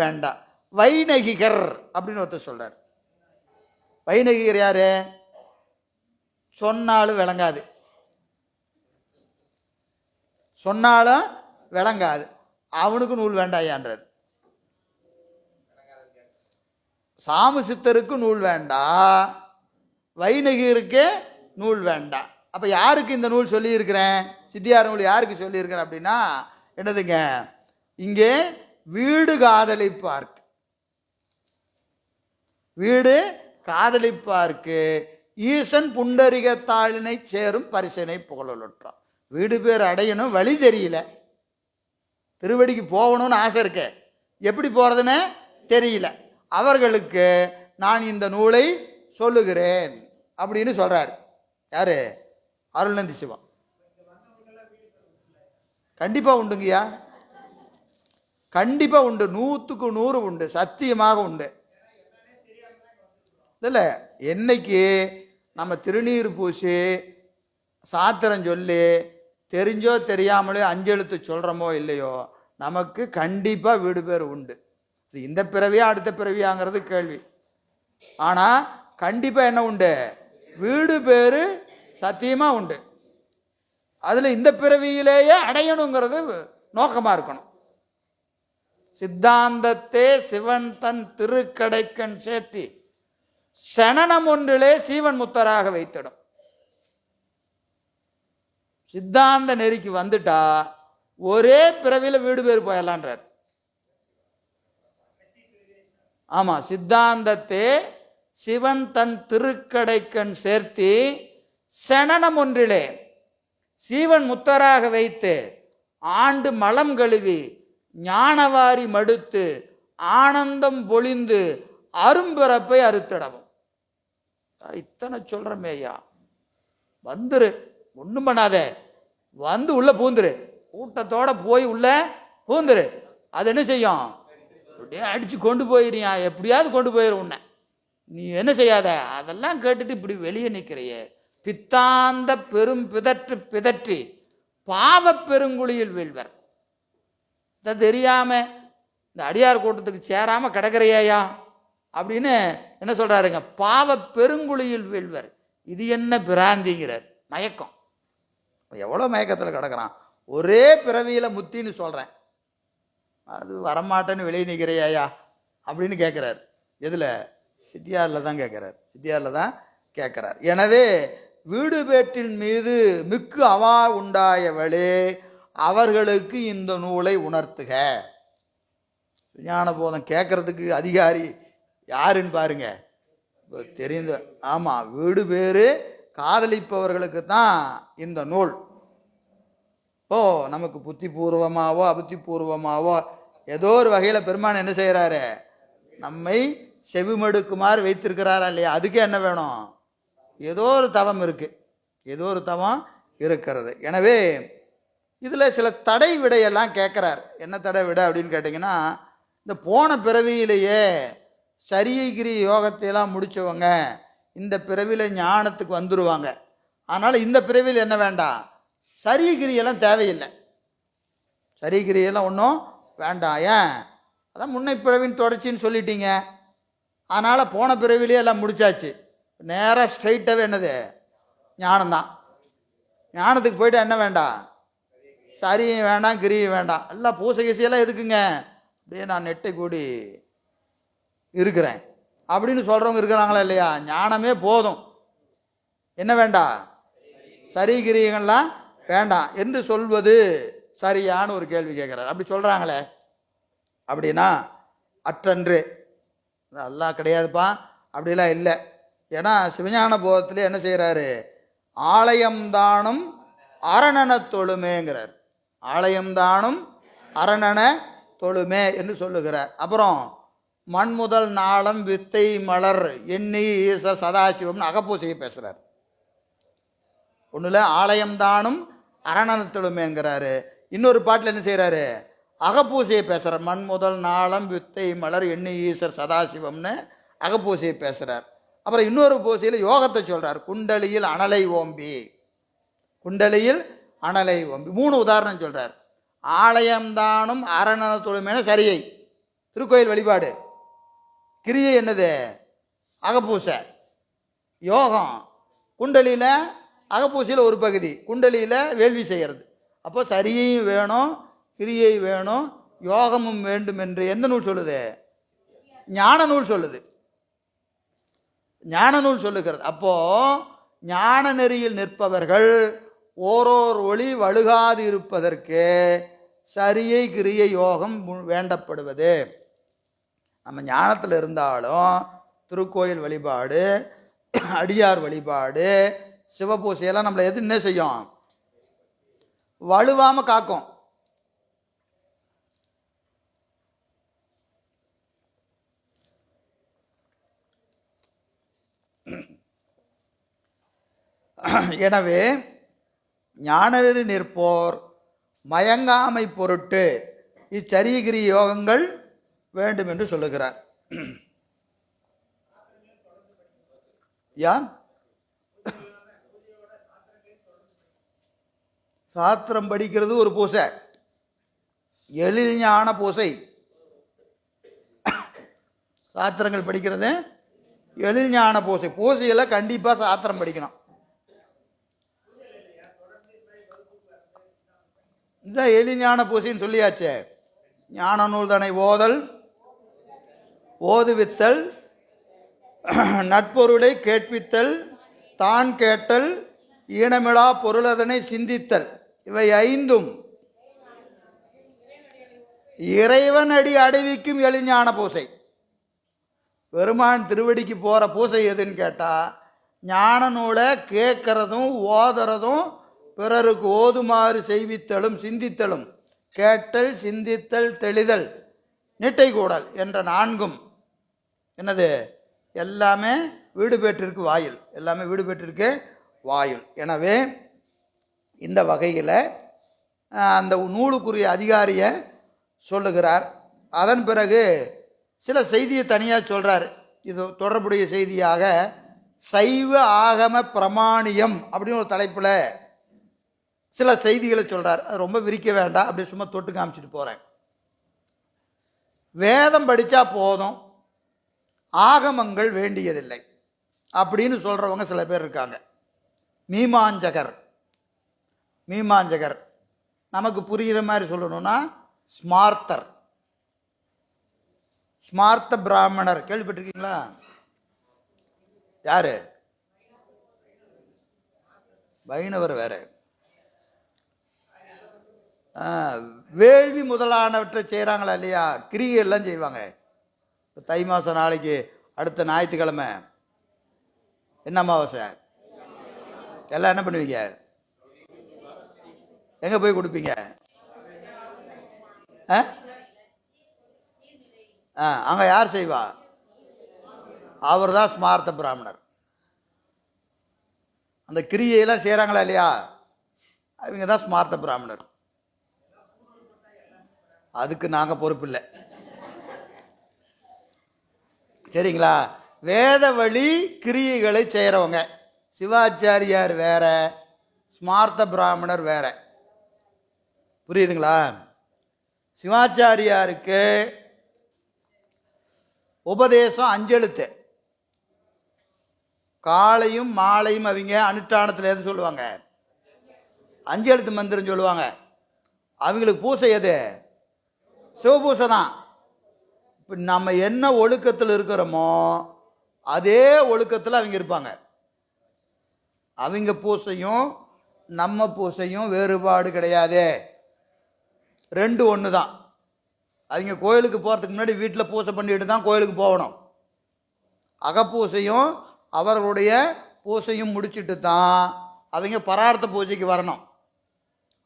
வேண்டாம். வைநகிகர் அப்படின்னு ஒருத்தர் சொல்றார். வைநகிகர் யாரு? சொன்னாலும் விளங்காது, அவனுக்கு நூல் வேண்டாயான்றார். சாமு சித்தருக்கு நூல் வேண்டாம், வைநகிகருக்கு நூல் வேண்டாம். அப்போ யாருக்கு இந்த நூல் சொல்லியிருக்கிறேன்? சித்தியார் நூல் யாருக்கு சொல்லியிருக்கிறேன் அப்படின்னா என்னதுங்க? இங்கே வீடு காதலிப்பார்க்கு. வீடு காதலிப்பார்க்கு ஈசன் புண்டரிகத்தாளினை சேரும் பரிசனை புகழலுற்றான். வீடு பேர் அடையணும், வழி தெரியல. திருவடிக்கு போகணும்னு ஆசை இருக்கு, எப்படி போகிறதுன்னு தெரியல. அவர்களுக்கு நான் இந்த நூலை சொல்லுகிறேன் அப்படின்னு சொல்கிறார். யார்? அருள்நந்தி சிவா. கண்டிப்பாக உண்டுங்கய்யா, கண்டிப்பாக உண்டு, 100க்கு 100 உண்டு, சத்தியமாக உண்டு. இல்லை, என்னைக்கு நம்ம திருநீர் பூசி சாத்திரம் சொல்லி தெரிஞ்சோ தெரியாமலே அஞ்செழுத்து சொல்கிறோமோ இல்லையோ, நமக்கு கண்டிப்பாக வீடு பேர் உண்டு. இது இந்த பிறவியா அடுத்த பிறவியாங்கிறது கேள்வி. ஆனால் கண்டிப்பாக என்ன உண்டு? வீடு பேர் சத்தியமாக உண்டு. அதில் இந்த பிறவியிலேயே அடையணுங்கிறது நோக்கமாக இருக்கணும். சித்தாந்தத்தே சிவன் தன் திருக்கடைக்கண் சேர்த்தி சனனம் ஒன்றிலே சீவன் முத்தராக வைத்திடும். சித்தாந்த நெறிக்கு வந்துட்டா ஒரே பிறவியில் வீடு பேர் போயிடலான்றார். ஆமா, சித்தாந்தத்தே சிவன் தன் திருக்கடைக்கண் சேர்த்தி சனனம் ஒன்றிலே சீவன் முத்தராக வைத்து ஆண்டு மலம் கழுவி ஞானவாரி மடுத்து ஆனந்தம் பொழிந்து அரும்பிறப்பை அறுத்திடவும். இத்தனை சொல்றமே ஐயா, வந்துரு, ஒன்றும் பண்ணாத, வந்து உள்ள பூந்துரு, கூட்டத்தோட போய் உள்ள பூந்துரு. அது என்ன செய்யும்? அப்படியே அடிச்சு கொண்டு போயிறியா, எப்படியாவது கொண்டு போயிரு உன்னை. நீ என்ன செய்யாத, அதெல்லாம் கேட்டுட்டு இப்படி வெளியே நிற்கிறையே. பித்தாந்த பெரும் பிதற்று பிதற்றி பாவ பெருங்குழியில் வீழ்வர். இதை தெரியாம இந்த அடியார் கூட்டத்துக்கு சேராம கிடக்கிறையா அப்படின்னு என்ன சொல்றாருங்க? பாவ பெருங்குழியில் வீழ்வர். இது என்ன பிராந்திங்கிறார்? மயக்கம். எவ்வளோ மயக்கத்தில் கிடக்கிறான். ஒரே பிறவியில முத்தின்னு சொல்றேன், அது வரமாட்டேன்னு வெளியே நிற்கிறையா அப்படின்னு கேட்குறாரு. எதில்? சித்தியாரில் தான் கேட்குறாரு, சித்தியாரில் தான் கேட்குறார். எனவே வீடு பேற்றின் மீது மிக்கு அவா உண்டாயவளே அவர்களுக்கு இந்த நூலை உணர்த்துக. ஞான போதம் கேட்கறதுக்கு அதிகாரி யாருன்னு பாருங்க, தெரிந்த. ஆமாம், வீடு பேரு காதலிப்பவர்களுக்கு தான் இந்த நூல். இப்போ நமக்கு புத்தி பூர்வமாவோ அபுத்தி பூர்வமாவோ ஏதோ ஒரு வகையில் பெருமான் என்ன செய்கிறாரு? நம்மை செவிமடுக்குமாறு வைத்திருக்கிறாரா இல்லையா? அதுக்கு என்ன வேணும்? ஏதோ ஒரு தவம் இருக்கு, ஏதோ ஒரு தவம் இருக்கிறது. எனவே இதில் சில தடை விடையெல்லாம் கேட்குறார். என்ன தடை விடை அப்படின்னு கேட்டிங்கன்னா, இந்த போன பிறவியிலேயே சரியகிரி யோகத்தையெல்லாம் முடித்தவங்க இந்த பிறவியில் ஞானத்துக்கு வந்துடுவாங்க. அதனால் இந்த பிறவியில் என்ன வேண்டாம்? சரியகிரியெல்லாம் தேவையில்லை, சரியகிரியெல்லாம் ஒன்றும் வேண்டாம். ஏன்? அதான் முன்னை பிறவின் தொடர்ச்சின்னு சொல்லிட்டீங்க. அதனால் போன பிறவிலே எல்லாம் முடிச்சாச்சு. நேராக ஸ்ட்ரைட்டாகவே என்னது? ஞானம்தான். ஞானத்துக்கு போய்ட்டு என்ன வேண்டாம்? சரியும் வேண்டாம், கிரியும் வேண்டாம். எல்லாம் பூசை கீசையெல்லாம் எதுக்குங்க? அப்படியே நான் நெட்டை கூடி இருக்கிறேன் அப்படின்னு சொல்கிறவங்க இருக்கிறாங்களா இல்லையா? ஞானமே போதும், என்ன வேண்டாம்? சரி கிரியங்கள்லாம் வேண்டாம் என்று சொல்வது சரியான்னு ஒரு கேள்வி கேட்குறாரு. அப்படி சொல்கிறாங்களே, அப்படின்னா அற்றன்று அதெல்லாம் கிடையாதுப்பா, அப்படிலாம் இல்லை. ஏன்னா சிவஞான போதத்தில் என்ன செய்கிறாரு? ஆலயம்தானும் அரணன தொழுமேங்கிறார். ஆலயம்தானும் அரணன தொழுமே என்று சொல்லுகிறார். அப்புறம் மண் முதல் நாளம் வித்தை மலர் எண்ணி ஈச சதாசிவம்னு அகப்பூசையை பேசுகிறார். ஒன்றுல ஆலயம்தானும் அரணன தொழுமேங்கிறாரு. இன்னொரு பாட்டில் என்ன செய்கிறாரு? அகப்பூசையை பேசுகிறார். மண் முதல் நாளம் வித்தை மலர் எண்ணி ஈசர் சதாசிவம்னு அகப்பூசையை பேசுகிறார். அப்புறம் இன்னொரு பூசையில் யோகத்தை சொல்கிறார். குண்டலியில் அனலை ஓம்பி, குண்டலியில் அனலை ஓம்பி. 3 உதாரணம் சொல்கிறார். ஆலயம்தானும் அரணன தொழுமேன சரியை, திருக்கோயில் வழிபாடு. கிரியை என்னது? அகப்பூசை. யோகம் குண்டலியில், அகப்பூசையில் ஒரு பகுதி, குண்டலியில் வேள்வி செய்கிறது. அப்போ சரியையும் வேணும், கிரியை வேணும், யோகமும் வேண்டும் என்று எந்த நூல் சொல்லுது? ஞான நூல் சொல்லுது, ஞான நூல் சொல்லுகிறது. அப்போ ஞான நெறியில் நிற்பவர்கள் ஓரோர் ஒளி வழுகாது இருப்பதற்கு சரியை கிரியை யோகம் வேண்டப்படுவது. நம்ம ஞானத்தில் இருந்தாலும் திருக்கோயில் வழிபாடு, அடியார் வழிபாடு, சிவபூசையெல்லாம் நம்மளை எது என்ன செய்யும்? வலுவாமல் காக்கும். எனவே ஞானநெறி நிற்போர் மயங்காமை பொருட்டு இச்சரியகிரி யோகங்கள் வேண்டும் என்று சொல்லுகிறார். யான் சாத்திரம் படிக்கிறது ஒரு பூசை, எழில் ஞான பூசை. சாத்திரங்கள் படிக்கிறது எழில் ஞான பூசை. பூசையில் கண்டிப்பாக சாத்திரம் படிக்கணும். இந்த எளிஞான பூசைன்னு சொல்லியாச்சே. ஞான நூல் தனை ஓதல், ஓதுவித்தல், நட்பொருளை கேட்பித்தல், தான் கேட்டல், ஈனமிழா பொருளதனை சிந்தித்தல், இவை ஐந்தும் இறைவன் அடி அடைவிக்கும் எளிஞான பூசை. பெருமான் திருவடிக்கு போகிற பூசை எதுன்னு கேட்டால், ஞான நூலை கேட்கறதும் ஓதுறதும் பிறருக்கு ஓதுமாறு செய்வித்தலும் சிந்தித்தலும், கேட்டல், சிந்தித்தல், தெளிதல், நிட்டை கூடல் என்ற நான்கும் என்னது? எல்லாமே வீடு பெற்றிருக்கு வாயில். எல்லாமே வீடு பெற்றிருக்கு வாயில். எனவே இந்த வகையில் அந்த நூலுக்குரிய அதிகாரியை சொல்லுகிறார். அதன் பிறகு சில செய்தியை தனியாக சொல்கிறார். இது தொடர்புடைய செய்தியாக சைவ ஆகம பிரமாணியம் அப்படின்னு ஒரு தலைப்பில் சில செய்திகளை சொல்கிறார். அது ரொம்ப விரிக்க வேண்டாம், அப்படி சும்மா தொட்டு காமிச்சிட்டு போகிறேன். வேதம் படித்தா போதும், ஆகமங்கள் வேண்டியதில்லை அப்படின்னு சொல்கிறவங்க சில பேர் இருக்காங்க. மீமாஞ்சகர். மீமாஞ்சகர் நமக்கு புரிகிற மாதிரி சொல்லணும்னா ஸ்மார்த்தர். ஸ்மார்த்த பிராமணர் கேள்விப்பட்டிருக்கீங்களா? யாரு? வைணவர் வேற. வேள்வி முதலானவற்றை செய்கிறாங்களா இல்லையா? கிரியை எல்லாம் செய்வாங்க. இப்போ தை மாதம் நாளைக்கு அடுத்த ஞாயிற்றுக்கிழமை என்ன அமாவாசை? எல்லாம் என்ன பண்ணுவீங்க? எங்கே போய் கொடுப்பீங்க? அங்கே யார் செய்வா? அவர் தான் ஸ்மார்த்த பிராமணர். அந்த கிரியையெல்லாம் செய்கிறாங்களா இல்லையா? அவங்க தான் ஸ்மார்த்த பிராமணர். அதுக்கு நாங்கள் பொறுப்பு இல்லை, சரிங்களா? வேத வழி கிரியைகளை செய்கிறவங்க சிவாச்சாரியார் வேற, ஸ்மார்த்த பிராமணர் வேற. புரியுதுங்களா? சிவாச்சாரியாருக்கு உபதேசம் அஞ்செழுத்து. காலையும் மாலையும் அவங்க அனுஷ்டானத்தில் எது சொல்லுவாங்க? அஞ்செழுத்து மந்திரம் சொல்லுவாங்க. அவங்களுக்கு பூசை எது? சிவபூசை தான். இப்போ நம்ம என்ன ஒழுக்கத்தில் இருக்கிறோமோ அதே ஒழுக்கத்தில் அவங்க இருப்பாங்க. அவங்க பூசையும் நம்ம பூசையும் வேறுபாடு கிடையாது, ரெண்டு ஒன்று தான். அவங்க கோயிலுக்கு போகிறதுக்கு முன்னாடி வீட்டில் பூசை பண்ணிட்டு தான் கோயிலுக்கு போகணும். அகப்பூசையும் அவர்களுடைய பூசையும் முடிச்சுட்டு தான் அவங்க பரார்த்த பூஜைக்கு வரணும்.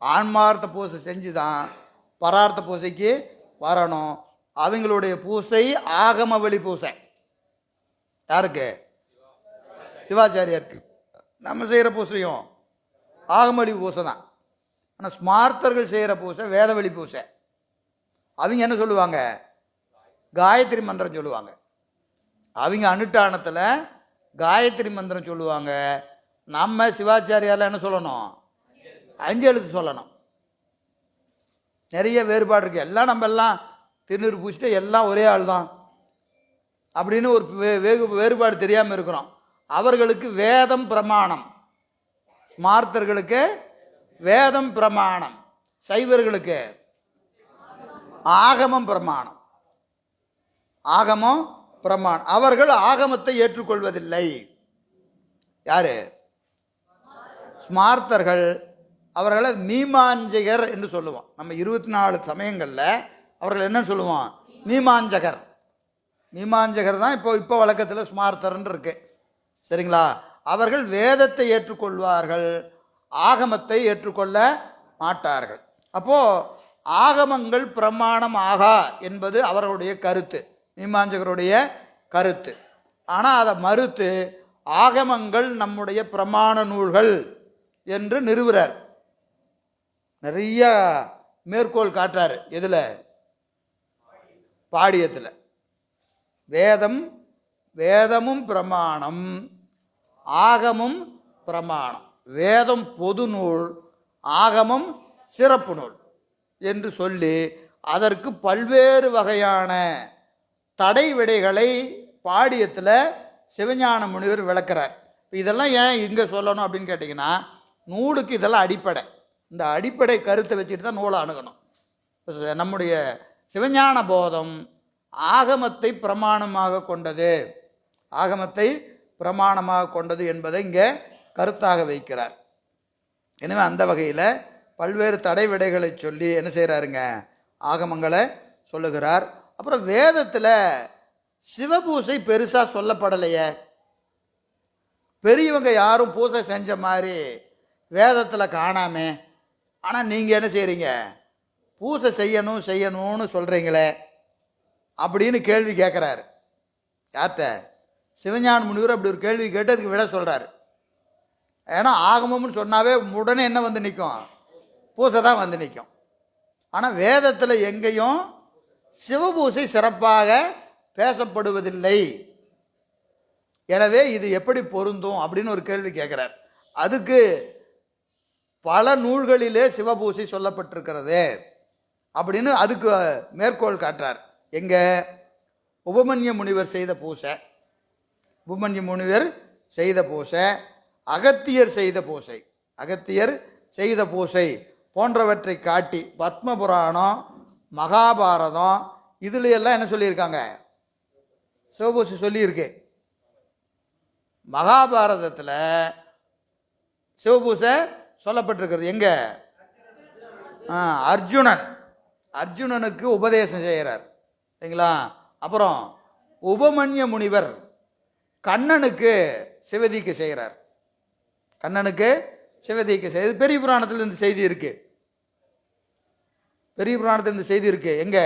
ஆன்மார்த்த பூசை செஞ்சு தான் பரார்த்த பூசைக்கு வரணும். அவங்களுடைய பூசை ஆகம வழி பூசை. யாருக்கு? சிவாச்சாரியாருக்கு. நம்ம செய்கிற பூசையும் ஆகம வழி பூசை தான். ஆனால் ஸ்மார்த்தர்கள் செய்கிற பூசை வேத வழி பூசை. அவங்க என்ன சொல்லுவாங்க? காயத்ரி மந்திரம் சொல்லுவாங்க. அவங்க அனுஷ்டானத்தில் காயத்ரி மந்திரம் சொல்லுவாங்க. நம்ம சிவாச்சாரியால் என்ன சொல்லணும்? அஞ்செழுத்து சொல்லணும். நிறைய வேறுபாடு இருக்குது. எல்லாம் நம்ம எல்லாம் திருநீர் பூசிட்டு எல்லாம் ஒரே ஆள் தான் அப்படின்னு ஒரு வேறுபாடு தெரியாமல் இருக்கிறோம். அவர்களுக்கு வேதம் பிரமாணம், ஸ்மார்த்தர்களுக்கு வேதம் பிரமாணம், சைவர்களுக்கு ஆகமம் பிரமாணம். ஆகமம் பிரமாணம். அவர்கள் ஆகமத்தை ஏற்றுக்கொள்வதில்லை. யாரு? ஸ்மார்த்தர்கள். அவர்களை மீமாஞ்சகர் என்று சொல்லுவோம். நம்ம 24 சமயங்களில் அவர்கள் என்ன சொல்லுவோம்? மீமாஞ்சகர். மீமாஞ்சகர் தான் இப்போ வழக்கத்தில் ஸ்மார்த்தர்ன்னு இருக்கு. சரிங்களா? அவர்கள் வேதத்தை ஏற்றுக்கொள்வார்கள், ஆகமத்தை ஏற்றுக்கொள்ள மாட்டார்கள். அப்போ ஆகமங்கள் பிரமாணம் ஆகா என்பது அவர்களுடைய கருத்து, மீமாஞ்சகருடைய கருத்து. ஆனால் அதை மறுத்து ஆகமங்கள் நம்முடைய பிரமாண நூல்கள் என்று நிறுவுறார். நிறைய மேற்கோள் காட்டுறாரு. எதில்? பாடியத்தில். வேதமும் பிரமாணம், ஆகமும் பிரமாணம். வேதம் பொது நூல், ஆகமம் சிறப்பு நூல் என்று சொல்லி அதற்கு பல்வேறு வகையான தடை விடைகளை பாடியத்தில் சிவஞான முனிவர் விளக்கிறார். இதெல்லாம் ஏன் இங்கே சொல்லணும் அப்படின்னு கேட்டிங்கன்னா, நூலுக்கு இதெல்லாம் அடிப்படை. இந்த அடிப்படை கருத்தை வச்சுட்டு தான் நூலை அணுகணும். நம்முடைய சிவஞான போதம் ஆகமத்தை பிரமாணமாக கொண்டது, ஆகமத்தை பிரமாணமாக கொண்டது என்பதை இங்கே கருத்தாக வைக்கிறார். எனவே அந்த வகையில் பல்வேறு தடை விடைகளை சொல்லி என்ன செய்கிறாருங்க, ஆகமங்களை சொல்லுகிறார். அப்புறம் வேதத்தில் சிவபூசை பெருசாக சொல்லப்படலையே. பெரியவங்க யாரும் பூசை செஞ்ச மாதிரி வேதத்தில் காணாமே. ஆனால் நீங்கள் என்ன செய்கிறீங்க, பூசை செய்யணும்னு சொல்கிறீங்களே அப்படின்னு கேள்வி கேட்குறாரு. யார்கிட்ட? சிவஞான முனிவர் அப்படி ஒரு கேள்வி கேட்டு அதுக்கு விட சொல்கிறாரு. ஏன்னா ஆகமம்னு சொன்னாவே உடனே என்ன வந்து நிற்கும், பூசை தான் வந்து நிற்கும். ஆனால் வேதத்தில் எங்கேயும் சிவபூசை சிறப்பாக பேசப்படுவதில்லை. எனவே இது எப்படி பொருந்தும் அப்படின்னு ஒரு கேள்வி கேட்குறார். அதுக்கு பல நூல்களிலே சிவபூசை சொல்லப்பட்டிருக்கிறது அப்படின்னு அதுக்கு மேற்கோள் காட்டுறார். எங்க? உபமன்ய முனிவர் செய்த பூசை, உபமன்ய முனிவர் செய்த பூசை, அகத்தியர் செய்த பூசை போன்றவற்றை காட்டி பத்ம புராணம், மகாபாரதம் இதுல எல்லாம் என்ன சொல்லியிருக்காங்க, சிவபூசை சொல்லியிருக்கு. மகாபாரதத்தில் சிவபூசை சொல்லப்பட்டிருக்கிறது. எங்க? அர்ஜுனனுக்கு உபதேசம் செய்கிறார். சரிங்களா? அப்புறம் உபமன்ய முனிவர் கண்ணனுக்கு சிவதீக்கு செய்கிறார். கண்ணனுக்கு சிவதீக்கு செய்து பெரிய புராணத்தில் இந்த செய்தி இருக்கு. பெரிய புராணத்தில் இந்த செய்தி இருக்கு. எங்க?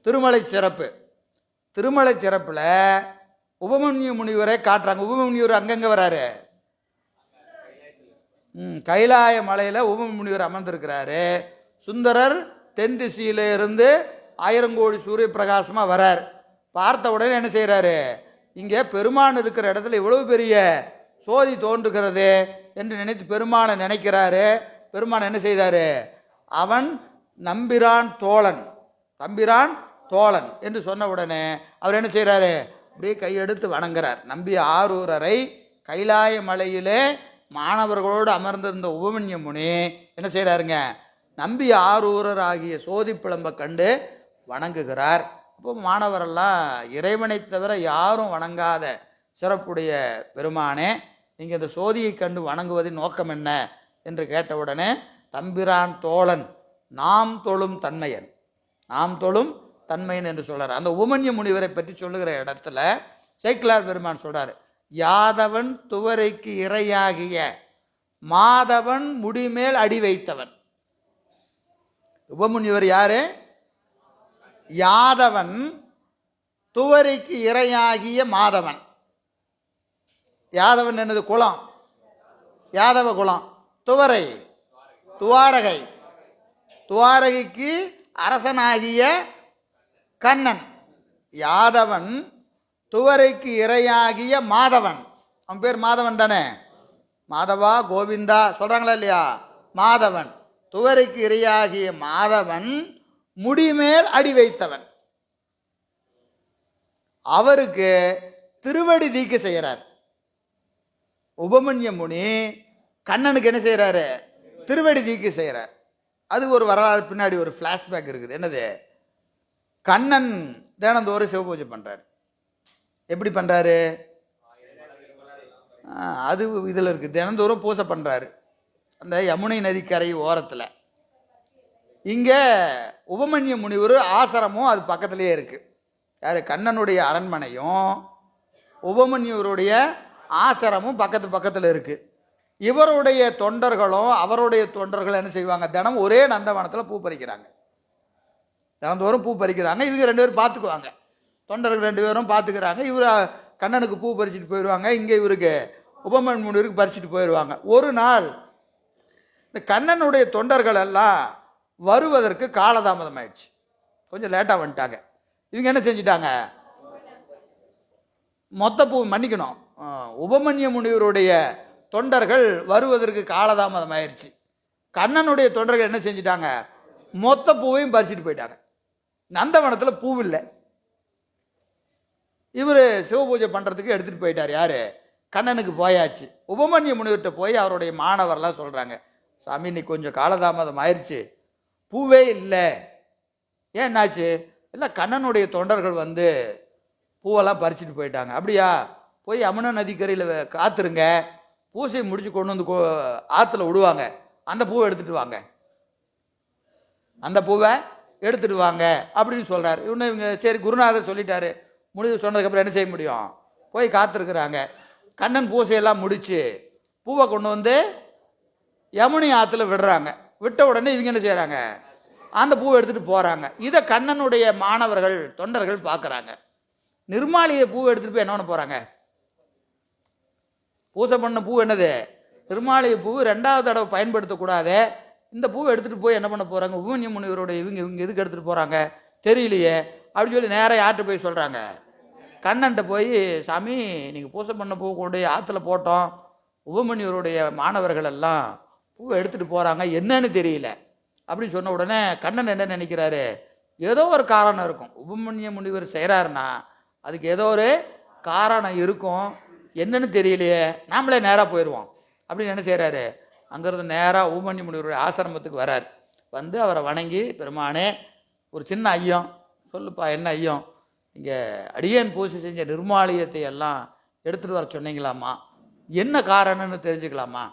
திருமலை சிறப்பில் உபமன்ய முனிவரை காட்டுறாங்க. உபமன்யுவர் அங்கங்க வராரு, கைலாய மலையில் உபமன்யுவர் அமர்ந்திருக்கிறாரு. சுந்தரர் தென் திசையில இருந்து 1000 கோடி சூரிய பிரகாசமாக வரார். பார்த்த உடனே என்ன செய்கிறாரு, இங்கே பெருமான் இருக்கிற இடத்துல இவ்வளவு பெரிய சோதி தோன்றுகிறது என்று நினைத்து பெருமானை நினைக்கிறாரு. பெருமான் என்ன செய்தாரு, அவன் நம்பிரான் தோழன் என்று சொன்ன உடனே அவர் என்ன செய்கிறாரு, அப்படியே கையெடுத்து வணங்குறார். நம்பி ஆரூரரை கைலாய மலையிலே மாணவர்களோடு அமர்ந்திருந்த உபமன்ய முனி என்ன செய்கிறாருங்க, நம்பி ஆரூரர் ஆகிய சோதி பிளம்பை கண்டு வணங்குகிறார். அப்போ மாணவரெல்லாம் இறைவனை தவிர யாரும் வணங்காத சிறப்புடைய பெருமானே, நீங்கள் இந்த சோதியை கண்டு வணங்குவதின் நோக்கம் என்ன என்று கேட்டவுடனே தம்பிரான் தோழன் நாம் தொழும் தன்மையன் என்று சொல்கிறார். அந்த உபமன்ய முனிவரை பற்றி சொல்லுகிற இடத்துல சேக்கிழார் பெருமான் சொல்கிறார், யாதவன் துவரைக்கு இரையாகிய மாதவன் முடிமேல் அடி வைத்தவன். உபமுனிவர் யாரு? யாதவன் துவரைக்கு இரையாகிய மாதவன். யாதவன் என்னது? குலம், யாதவ குலம். துவாரகைக்கு அரசனாகிய கண்ணன். யாதவன் துவரைக்கு இரையாகிய மாதவன். அவன் பேர் மாதவன் தானே, மாதவா கோவிந்தா சொல்றாங்களா இல்லையா? மாதவன் துவரைக்கு இரையாகிய மாதவன் முடிமேல் அடி வைத்தவன். அவருக்கு திருவடி தீக்கு செய்கிறார். உபமன்ய முனி கண்ணனுக்கு என்ன செய்கிறாரு, திருவடி தீக்கு செய்கிறார். அது ஒரு வரலாறு, பின்னாடி ஒரு ஃப்ளாஷ்பேக் இருக்குது. என்னது, கண்ணன் தினந்தோறும் சிவபூஜை பண்ணுறாரு. எப்படி பண்ணுறாரு? அது இதில் இருக்குது. தினந்தோறும் பூஜை பண்ணுறாரு அந்த யமுனை நதிக்கரை ஓரத்தில். இங்கே உபமன்ய முனிவர் ஆசிரமும் அது பக்கத்துலேயே இருக்குது. யார்? கண்ணனுடைய அரண்மனையும் உபமன்யுவருடைய ஆசிரமும் பக்கத்து பக்கத்தில் இருக்குது. இவருடைய தொண்டர்களும் அவருடைய தொண்டர்களும் என்ன செய்வாங்க? தினம் ஒரே நந்தவனத்தில் பூ பறிக்கிறாங்க. தினந்தோறும் பூ பறிக்கிறாங்க. இவங்க 2 பேரும் பார்த்துக்குவாங்க. தொண்டர்கள் 2 பேரும் பார்த்துக்கிறாங்க. இவர் கண்ணனுக்கு பூ பறிச்சுட்டு போயிடுவாங்க, இங்கே இவருக்கு உபமன்யுவருக்கு பறிச்சுட்டு போயிடுவாங்க. ஒரு நாள் இந்த கண்ணனுடைய தொண்டர்கள் எல்லாம் வருவதற்கு காலதாமதம் ஆயிடுச்சு. கொஞ்சம் லேட்டாக வந்துட்டாங்க. இவங்க என்ன செஞ்சிட்டாங்க? மொத்த பூ மன்னிக்கணும், உபமன்ய முனிவருடைய தொண்டர்கள் வருவதற்கு காலதாமதம் ஆயிடுச்சு. கண்ணனுடைய தொண்டர்கள் என்ன செஞ்சிட்டாங்க? மொத்த பூவையும் பறிச்சுட்டு போயிட்டாங்க. நந்தவனத்தில் பூ இல்லை. இவர் சிவபூஜை பண்ணுறதுக்கு எடுத்துகிட்டு போயிட்டார். யார்? கண்ணனுக்கு போயாச்சு. உபமன்ய முனிவர்கிட்ட போய் அவருடைய மாணவர்லாம் சொல்கிறாங்க, சாமி இன்னைக்கு கொஞ்சம் காலதாமதம் ஆயிடுச்சு, பூவே இல்லை. ஏன் என்னாச்சு? இல்லை, கண்ணனுடைய தொண்டர்கள் வந்து பூவெல்லாம் பறிச்சுட்டு போயிட்டாங்க. அப்படியா? போய் யமுனா நதிக்கரையில் காத்துருங்க, பூசை முடிச்சு கொண்டு வந்து ஆற்றுல விடுவாங்க, அந்த பூவை எடுத்துகிட்டு வாங்க, அந்த பூவை எடுத்துகிட்டு வாங்க அப்படின்னு சொல்கிறார். இவங்க சரி குருநாதர் சொல்லிட்டாரு, முடிவு சொன்னதுக்கப்புறம் என்ன செய்ய முடியும்? போய் காத்திருக்கிறாங்க. கண்ணன் பூசையெல்லாம் முடித்து பூவை கொண்டு வந்து யமுனை ஆற்றுல விடுறாங்க. விட்ட உடனே இவங்க என்ன செய்கிறாங்க? அந்த பூவை எடுத்துகிட்டு போகிறாங்க. இதை கண்ணனுடைய மாணவர்கள் தொண்டர்கள் பார்க்குறாங்க. நிர்மாலியை பூவை எடுத்துகிட்டு போய் என்ன பண்ண போகிறாங்க? பூசை பண்ண பூ என்னது? நிர்மாலிய பூ 2வது தடவை பயன்படுத்தக்கூடாது. இந்த பூவை எடுத்துகிட்டு போய் என்ன பண்ண போகிறாங்க? உபமன்ய முனிவருடைய இவங்க எதுக்கு எடுத்துகிட்டு போகிறாங்க தெரியலையே அப்படின்னு சொல்லி நேராக யார்கிட்ட போய் சொல்கிறாங்க? கண்ணன்ட்ட போய், சாமி நீங்கள் பூசை பண்ண பூ கொண்டு ஆற்றுல போட்டோம், உபமன்யுவருடைய மாணவர்கள் எல்லாம் பூவை எடுத்துகிட்டு போகிறாங்க, என்னன்னு தெரியல அப்படின்னு சொன்ன உடனே கண்ணன் என்ன நினைக்கிறாரு? ஏதோ ஒரு காரணம் இருக்கும். உபமன்ய முனிவர் செய்கிறாருன்னா அதுக்கு ஏதோ ஒரு காரணம் இருக்கும், என்னன்னு தெரியலையே, நாமளே நேராக போயிடுவோம் அப்படின்னு என்ன செய்கிறாரு? அங்கேருந்து நேராக உபமன்ய முனிவருடைய ஆசிரமத்துக்கு வரார். வந்து அவரை வணங்கி, பெருமானே ஒரு சின்ன ஐயம், சொல்லுப்பா என்ன ஐயம்? இங்கே அடியேன் பூசை செஞ்ச நிர்மாலயத்தை எல்லாம் எடுத்துகிட்டு வர சொன்னீங்களாம்மா, என்ன காரணம்னு தெரிஞ்சுக்கலாமா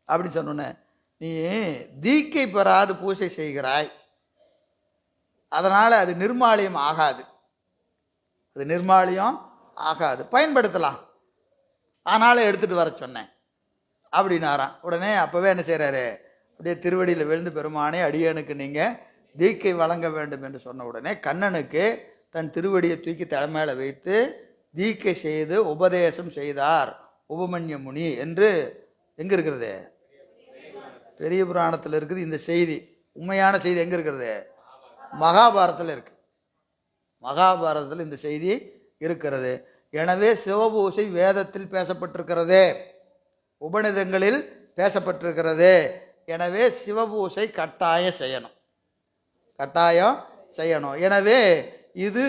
அப்படின்னு சொன்னோன்னே, நீ தீக்கை பெறாது பூசை செய்கிறாய், அதனால் அது நிர்மாலயம் ஆகாது, அது நிர்மாலயம் ஆகாது, பயன்படுத்தலாம், அதனால் எடுத்துகிட்டு வர சொன்னேன் அப்படின்னாராம். உடனே அப்போவே என்ன செய்கிறாரு? அப்படியே திருவடியில் விழுந்து, பெருமானே அடியேனுக்கு நீங்கள் தீக்கை வழங்க வேண்டும் என்று சொன்ன உடனே கண்ணனுக்கு தன் திருவடியை தூக்கி தலைமையில வைத்து தீக்கை செய்து உபதேசம் செய்தார் உபமன்ய முனி என்று எங்கே இருக்கிறது? பெரிய புராணத்தில் இருக்குது இந்த செய்தி. உண்மையான செய்தி எங்கே இருக்கிறது? மகாபாரதத்தில் இருக்கு. மகாபாரதத்தில் இந்த செய்தி இருக்கிறது. எனவே சிவபூசை வேதத்தில் பேசப்பட்டிருக்கிறது, உபநிதங்களில் பேசப்பட்டிருக்கிறது. எனவே சிவபூசை கட்டாயம் செய்யணும், கட்டாயம் செய்யணும். எனவே இது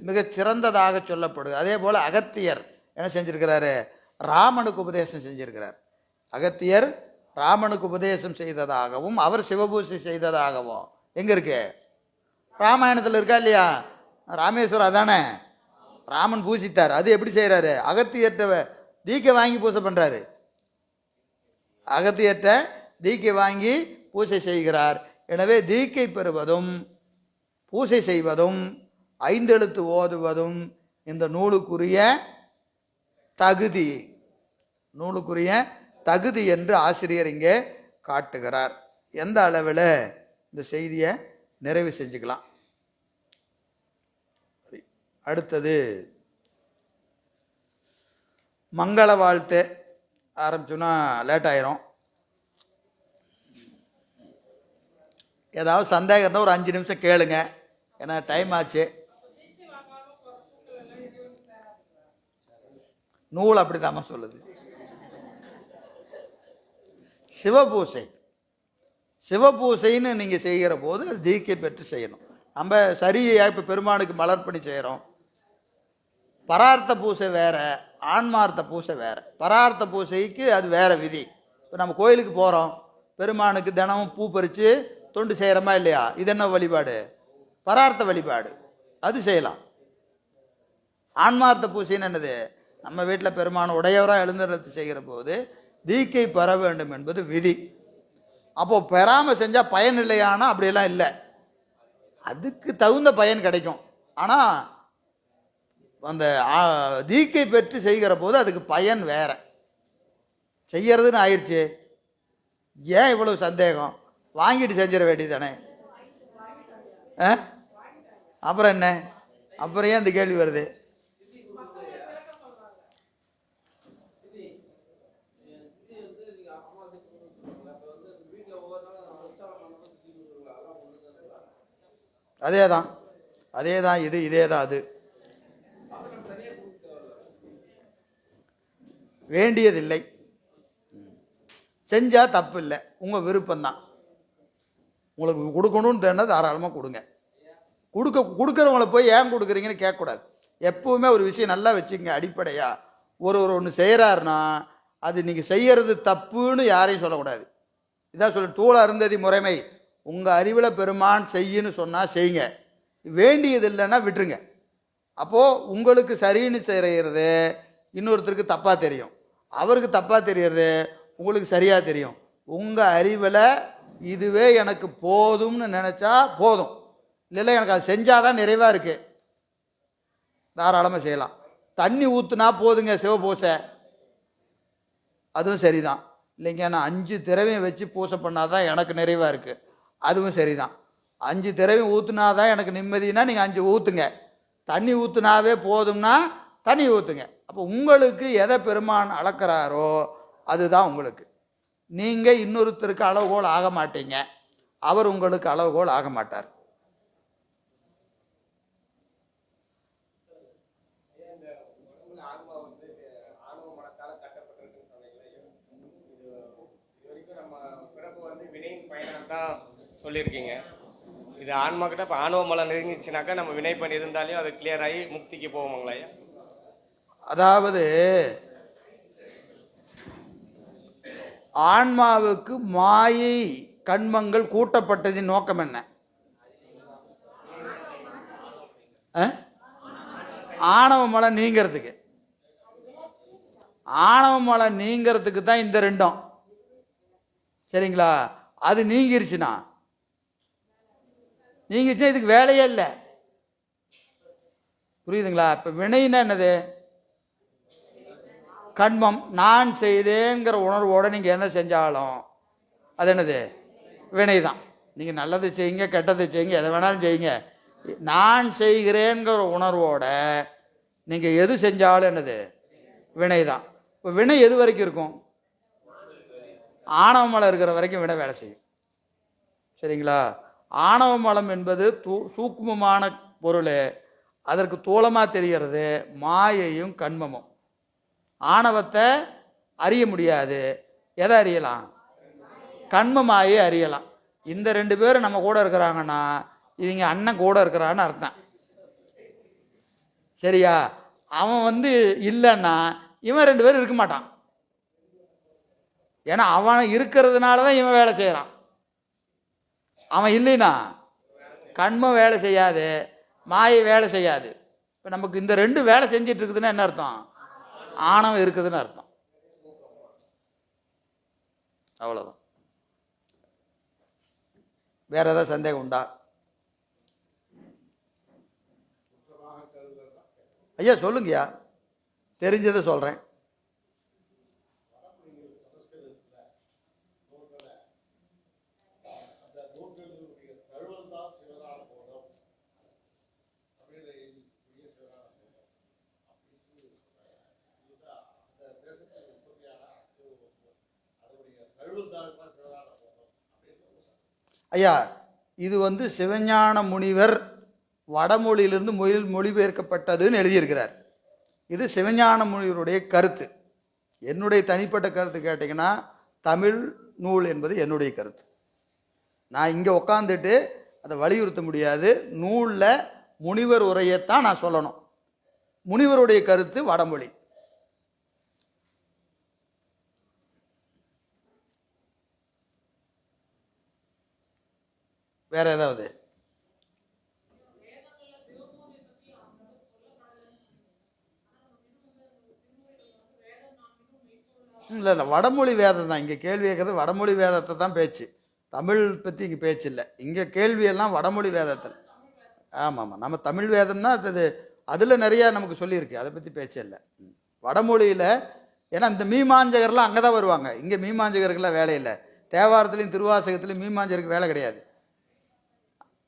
மிகச் சிறந்ததாக சொல்லப்படுது. அதே போல் அகத்தியர் என்ன செஞ்சிருக்கிறாரு? ராமனுக்கு உபதேசம் செஞ்சிருக்கிறார். அகத்தியர் ராமனுக்கு உபதேசம் செய்ததாகவும் அவர் சிவபூசை செய்ததாகவும் எங்கே இருக்கு? ராமாயணத்தில் இருக்கா இல்லையா? ராமேஸ்வரம் அதானே ராமன் பூசித்தார். அது எப்படி செய்கிறாரு? அகத்தியர்கிட்ட தீக்கை வாங்கி பூசை பண்ணுறாரு. அகத்தியர்கிட்ட தீக்கை வாங்கி பூசை செய்கிறார். எனவே தீக்கை பெறுவதும் பூசை செய்வதும் 5 எழுத்து ஓதுவதும் இந்த நூலுக்குரிய தகுதி, நூலுக்குரிய தகுதி என்று ஆசிரியர் இங்கே காட்டுகிறார். எந்த அளவில் இந்த செய்தியை நிறைவு செஞ்சுக்கலாம். அடுத்தது மங்கள வாழ்த்து ஆரம்பிச்சோன்னா லேட் ஆயிரும். ஏதாவது சந்தேகம் இருந்தால் ஒரு 5 நிமிஷம் கேளுங்க, ஏன்னா டைம் ஆச்சு. நூல் அப்படிதாம்மா சொல்லுது. சிவபூசை, சிவபூசைன்னு நீங்கள் செய்கிற போது அது தீக்கை பெற்று செய்யணும். நம்ம சரியாக இப்போ பெருமானுக்கு மலர் பண்ணி செய்கிறோம். பரார்த்த பூசை வேறு, ஆன்மார்த்த பூசை வேறு. பரார்த்த பூசைக்கு அது வேறு விதி. இப்போ நம்ம கோயிலுக்கு போகிறோம், பெருமானுக்கு தினமும் பூ பறித்து தொண்டு செய்கிறோமா இல்லையா? இது என்ன வழிபாடு? பரார்த்த வழிபாடு, அது செய்யலாம். ஆன்மார்த்த பூசைன்னு என்னது? நம்ம வீட்டில் பெருமான உடையவராக எழுந்தருளத்து செய்கிற போது தீக்கை பெற வேண்டும் என்பது விதி. அப்போது பெறாமல் செஞ்சால் பயன் இல்லையானா அப்படியெல்லாம் இல்லை, அதுக்கு தகுந்த பயன் கிடைக்கும். ஆனால் அந்த தீக்கை பெற்று செய்கிற போது அதுக்கு பயன் வேற. செய்யறதுன்னு ஆயிடுச்சு, ஏன் இவ்வளவு சந்தேகம்? வாங்கிட்டு செஞ்சிட வேண்டியது தானே. அப்புறம் என்ன? அப்புறம் ஏன் இந்த கேள்வி வருது? அதேதான் அதேதான் இது இதேதான் அது. வேண்டியதில்லை, செஞ்சா தப்பு இல்லை, உங்க விருப்பம்தான். உங்களுக்கு கொடுக்கணும்னு தேவை தாராளமாக கொடுங்க. கொடுக்குறவங்களை போய் ஏன் கொடுக்குறீங்கன்னு கேட்கக்கூடாது. எப்பவுமே ஒரு விஷயம் நல்லா வச்சுக்கங்க. அடிப்படையா ஒன்று செய்கிறாருன்னா அது நீங்கள் செய்யறது தப்புன்னு யாரையும் சொல்லக்கூடாது. இதான் சொல்ல தூள அருந்ததி முறைமை. உங்கள் அறிவில் பெருமான் செய்யுன்னு சொன்னால் செய்யுங்க, வேண்டியது இல்லைன்னா விட்டுருங்க. அப்போது உங்களுக்கு சரின்னு செய்கிறது இன்னொருத்தருக்கு தப்பாக தெரியும், அவருக்கு தப்பாக தெரியறது உங்களுக்கு சரியாக தெரியும். உங்கள் அறிவில் இதுவே எனக்கு போதும்னு நினச்சா போதும், இல்லை எனக்கு அது செஞ்சாதான் நிறைவாக இருக்குது, தாராளமாக செய்யலாம். தண்ணி ஊற்றுனா போதுங்க சிவபூசை, அதுவும் சரிதான். இல்லைங்க நான் 5 திரவியம் வச்சு பூசை பண்ணாதான் எனக்கு நிறைவாக இருக்குது, அதுவும் சரிதான். 5 திரவியம் ஊற்றுனாதான் எனக்கு நிம்மதினா நீங்கள் 5 ஊற்றுங்க. தண்ணி ஊற்றுனாவே போதும்னா தண்ணி ஊற்றுங்க. அப்போ உங்களுக்கு எதை பெருமான் அளக்கிறாரோ அதுதான் உங்களுக்கு. நீங்கள் இன்னொருத்தருக்கு அளவுகோல் ஆக மாட்டீங்க, அவர் உங்களுக்கு அளவுகோல் ஆக மாட்டார். சொல்லியிருக்கீங்க. இது ஆன்மா கிட்ட இப்போ ஆணவ மலம் நெருங்கிச்சுனாக்கா நம்ம வினை பண்ணி இருந்தாலும் அது கிளியர் ஆகி முக்திக்கு போவோங்களா? அதாவது ஆன்மாவுக்கு மாயை கண்மங்கள் கூட்டப்பட்டதின் நோக்கம் என்ன? ஆணவ மலம் நீங்கிறதுக்கு. ஆணவ மலம் நீங்கிறதுக்கு தான் இந்த ரெண்டும், சரிங்களா? அது நீங்கிருச்சுன்னா இதுக்கு வேலையே இல்லை, புரியுதுங்களா? இப்போ வினைன்னா என்னது? கண்மம். நான் செய்தேங்கிற உணர்வோடு நீங்கள் என்ன செஞ்சாலும் அது என்னது? வினை தான். நீங்கள் நல்லது செய்யுங்க, கெட்டது செய்யுங்க, எதை வேணாலும் செய்யுங்க, நான் செய்கிறேங்கிற உணர்வோட நீங்கள் எது செஞ்சாலும் என்னது? வினை தான். இப்போ வினை எது வரைக்கும் இருக்கும்? ஆணவ மலம் இருக்கிற வரைக்கும் வினை வேலை செய்யும், சரிங்களா? ஆணவ மலம் என்பது சூக்குமமான பொருள், அதற்கு தூளமாக தெரிகிறது மாயையும் கண்மமும். ஆணவத்தை அறிய முடியாது, எதை அறியலாம்? கண்மமாயை அறியலாம். இந்த 2 பேரும் நம்ம கூட இருக்கிறாங்கன்னா இவங்க அண்ணன் கூட இருக்கிறான்னு அர்த்தம், சரியா? அவன் இல்லைன்னா இவன் 2 பேரும் இருக்க மாட்டான். ஏன்னா அவன் இருக்கிறதுனால தான் இவன் வேலை செய்கிறான். அவன் இல்லைன்னா கண்மம் வேலை செய்யாது, மாயை வேலை செய்யாது. இப்போ நமக்கு இந்த 2 வேலை செஞ்சிட்டு இருக்குதுன்னா என்ன அர்த்தம்? ஆணவம் இருக்குதுன்னு அர்த்தம். அவ்வளோதான். வேற ஏதாவது சந்தேகம் உண்டா? ஐயா சொல்லுங்கய்யா, தெரிஞ்சதை சொல்கிறேன். ஐயா இது சிவஞான முனிவர் வடமொழியிலிருந்து மொழிபெயர்க்கப்பட்டதுன்னு எழுதியிருக்கிறார். இது சிவஞான முனிவருடைய கருத்து. என்னுடைய தனிப்பட்ட கருத்து கேட்டிங்கன்னா தமிழ் நூல் என்பது என்னுடைய கருத்து. நான் இங்கே உட்காந்துட்டு அதை வலியுறுத்த முடியாது. நூலில் முனிவர் உரையத்தான் நான் சொல்லணும். முனிவருடைய கருத்து வடமொழி. வேற ஏதாவது? இல்லை இல்லை, வடமொழி வேதம் தான். இங்கே கேள்வி கேட்கறது வடமொழி வேதத்தை தான் பேச்சு, தமிழ் பற்றி இங்கே பேச்சு இல்லை. இங்கே கேள்வியெல்லாம் வடமொழி வேதத்தில். ஆமாம் ஆமாம், நம்ம தமிழ் வேதம்னா அது அதில் நிறையா நமக்கு சொல்லியிருக்கு, அதை பற்றி பேச்சே இல்லை. வடமொழியில் ஏன்னா இந்த மீமாஞ்சகர்லாம் அங்கே தான் வருவாங்க, இங்கே மீமாஞ்சகர்கள்லாம் வேலை இல்லை. தேவாரத்துலேயும் திருவாசகத்துலேயும் மீமாஞ்சகருக்கு வேலை கிடையாது.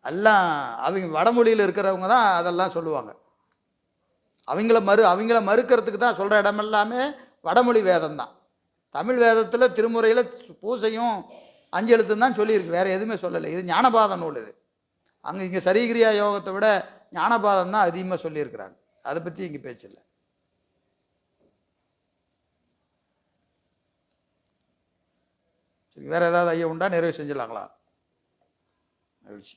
எல்லாம் அவங்க வடமொழியில் இருக்கிறவங்க தான் அதெல்லாம் சொல்லுவாங்க. அவங்கள மறுக்கிறதுக்கு தான் சொல்கிற இடம் எல்லாமே வடமொழி வேதம் தான். தமிழ் வேதத்தில் திருமுறையில் பூசையும் அஞ்செழுத்துன்னு தான் சொல்லியிருக்கு, வேறு எதுவுமே சொல்லலை. இது ஞானபாத நூல். இது இங்கே சரிகிரியா யோகத்தை விட ஞானபாதம் தான் அதிகமாக சொல்லியிருக்கிறாங்க. அதை பற்றி இங்கே பேச்சில்லை. சரி, வேறு ஏதாவது ஐயா உண்டா? நிறைவு செஞ்சிடலாங்களா? மகிழ்ச்சி.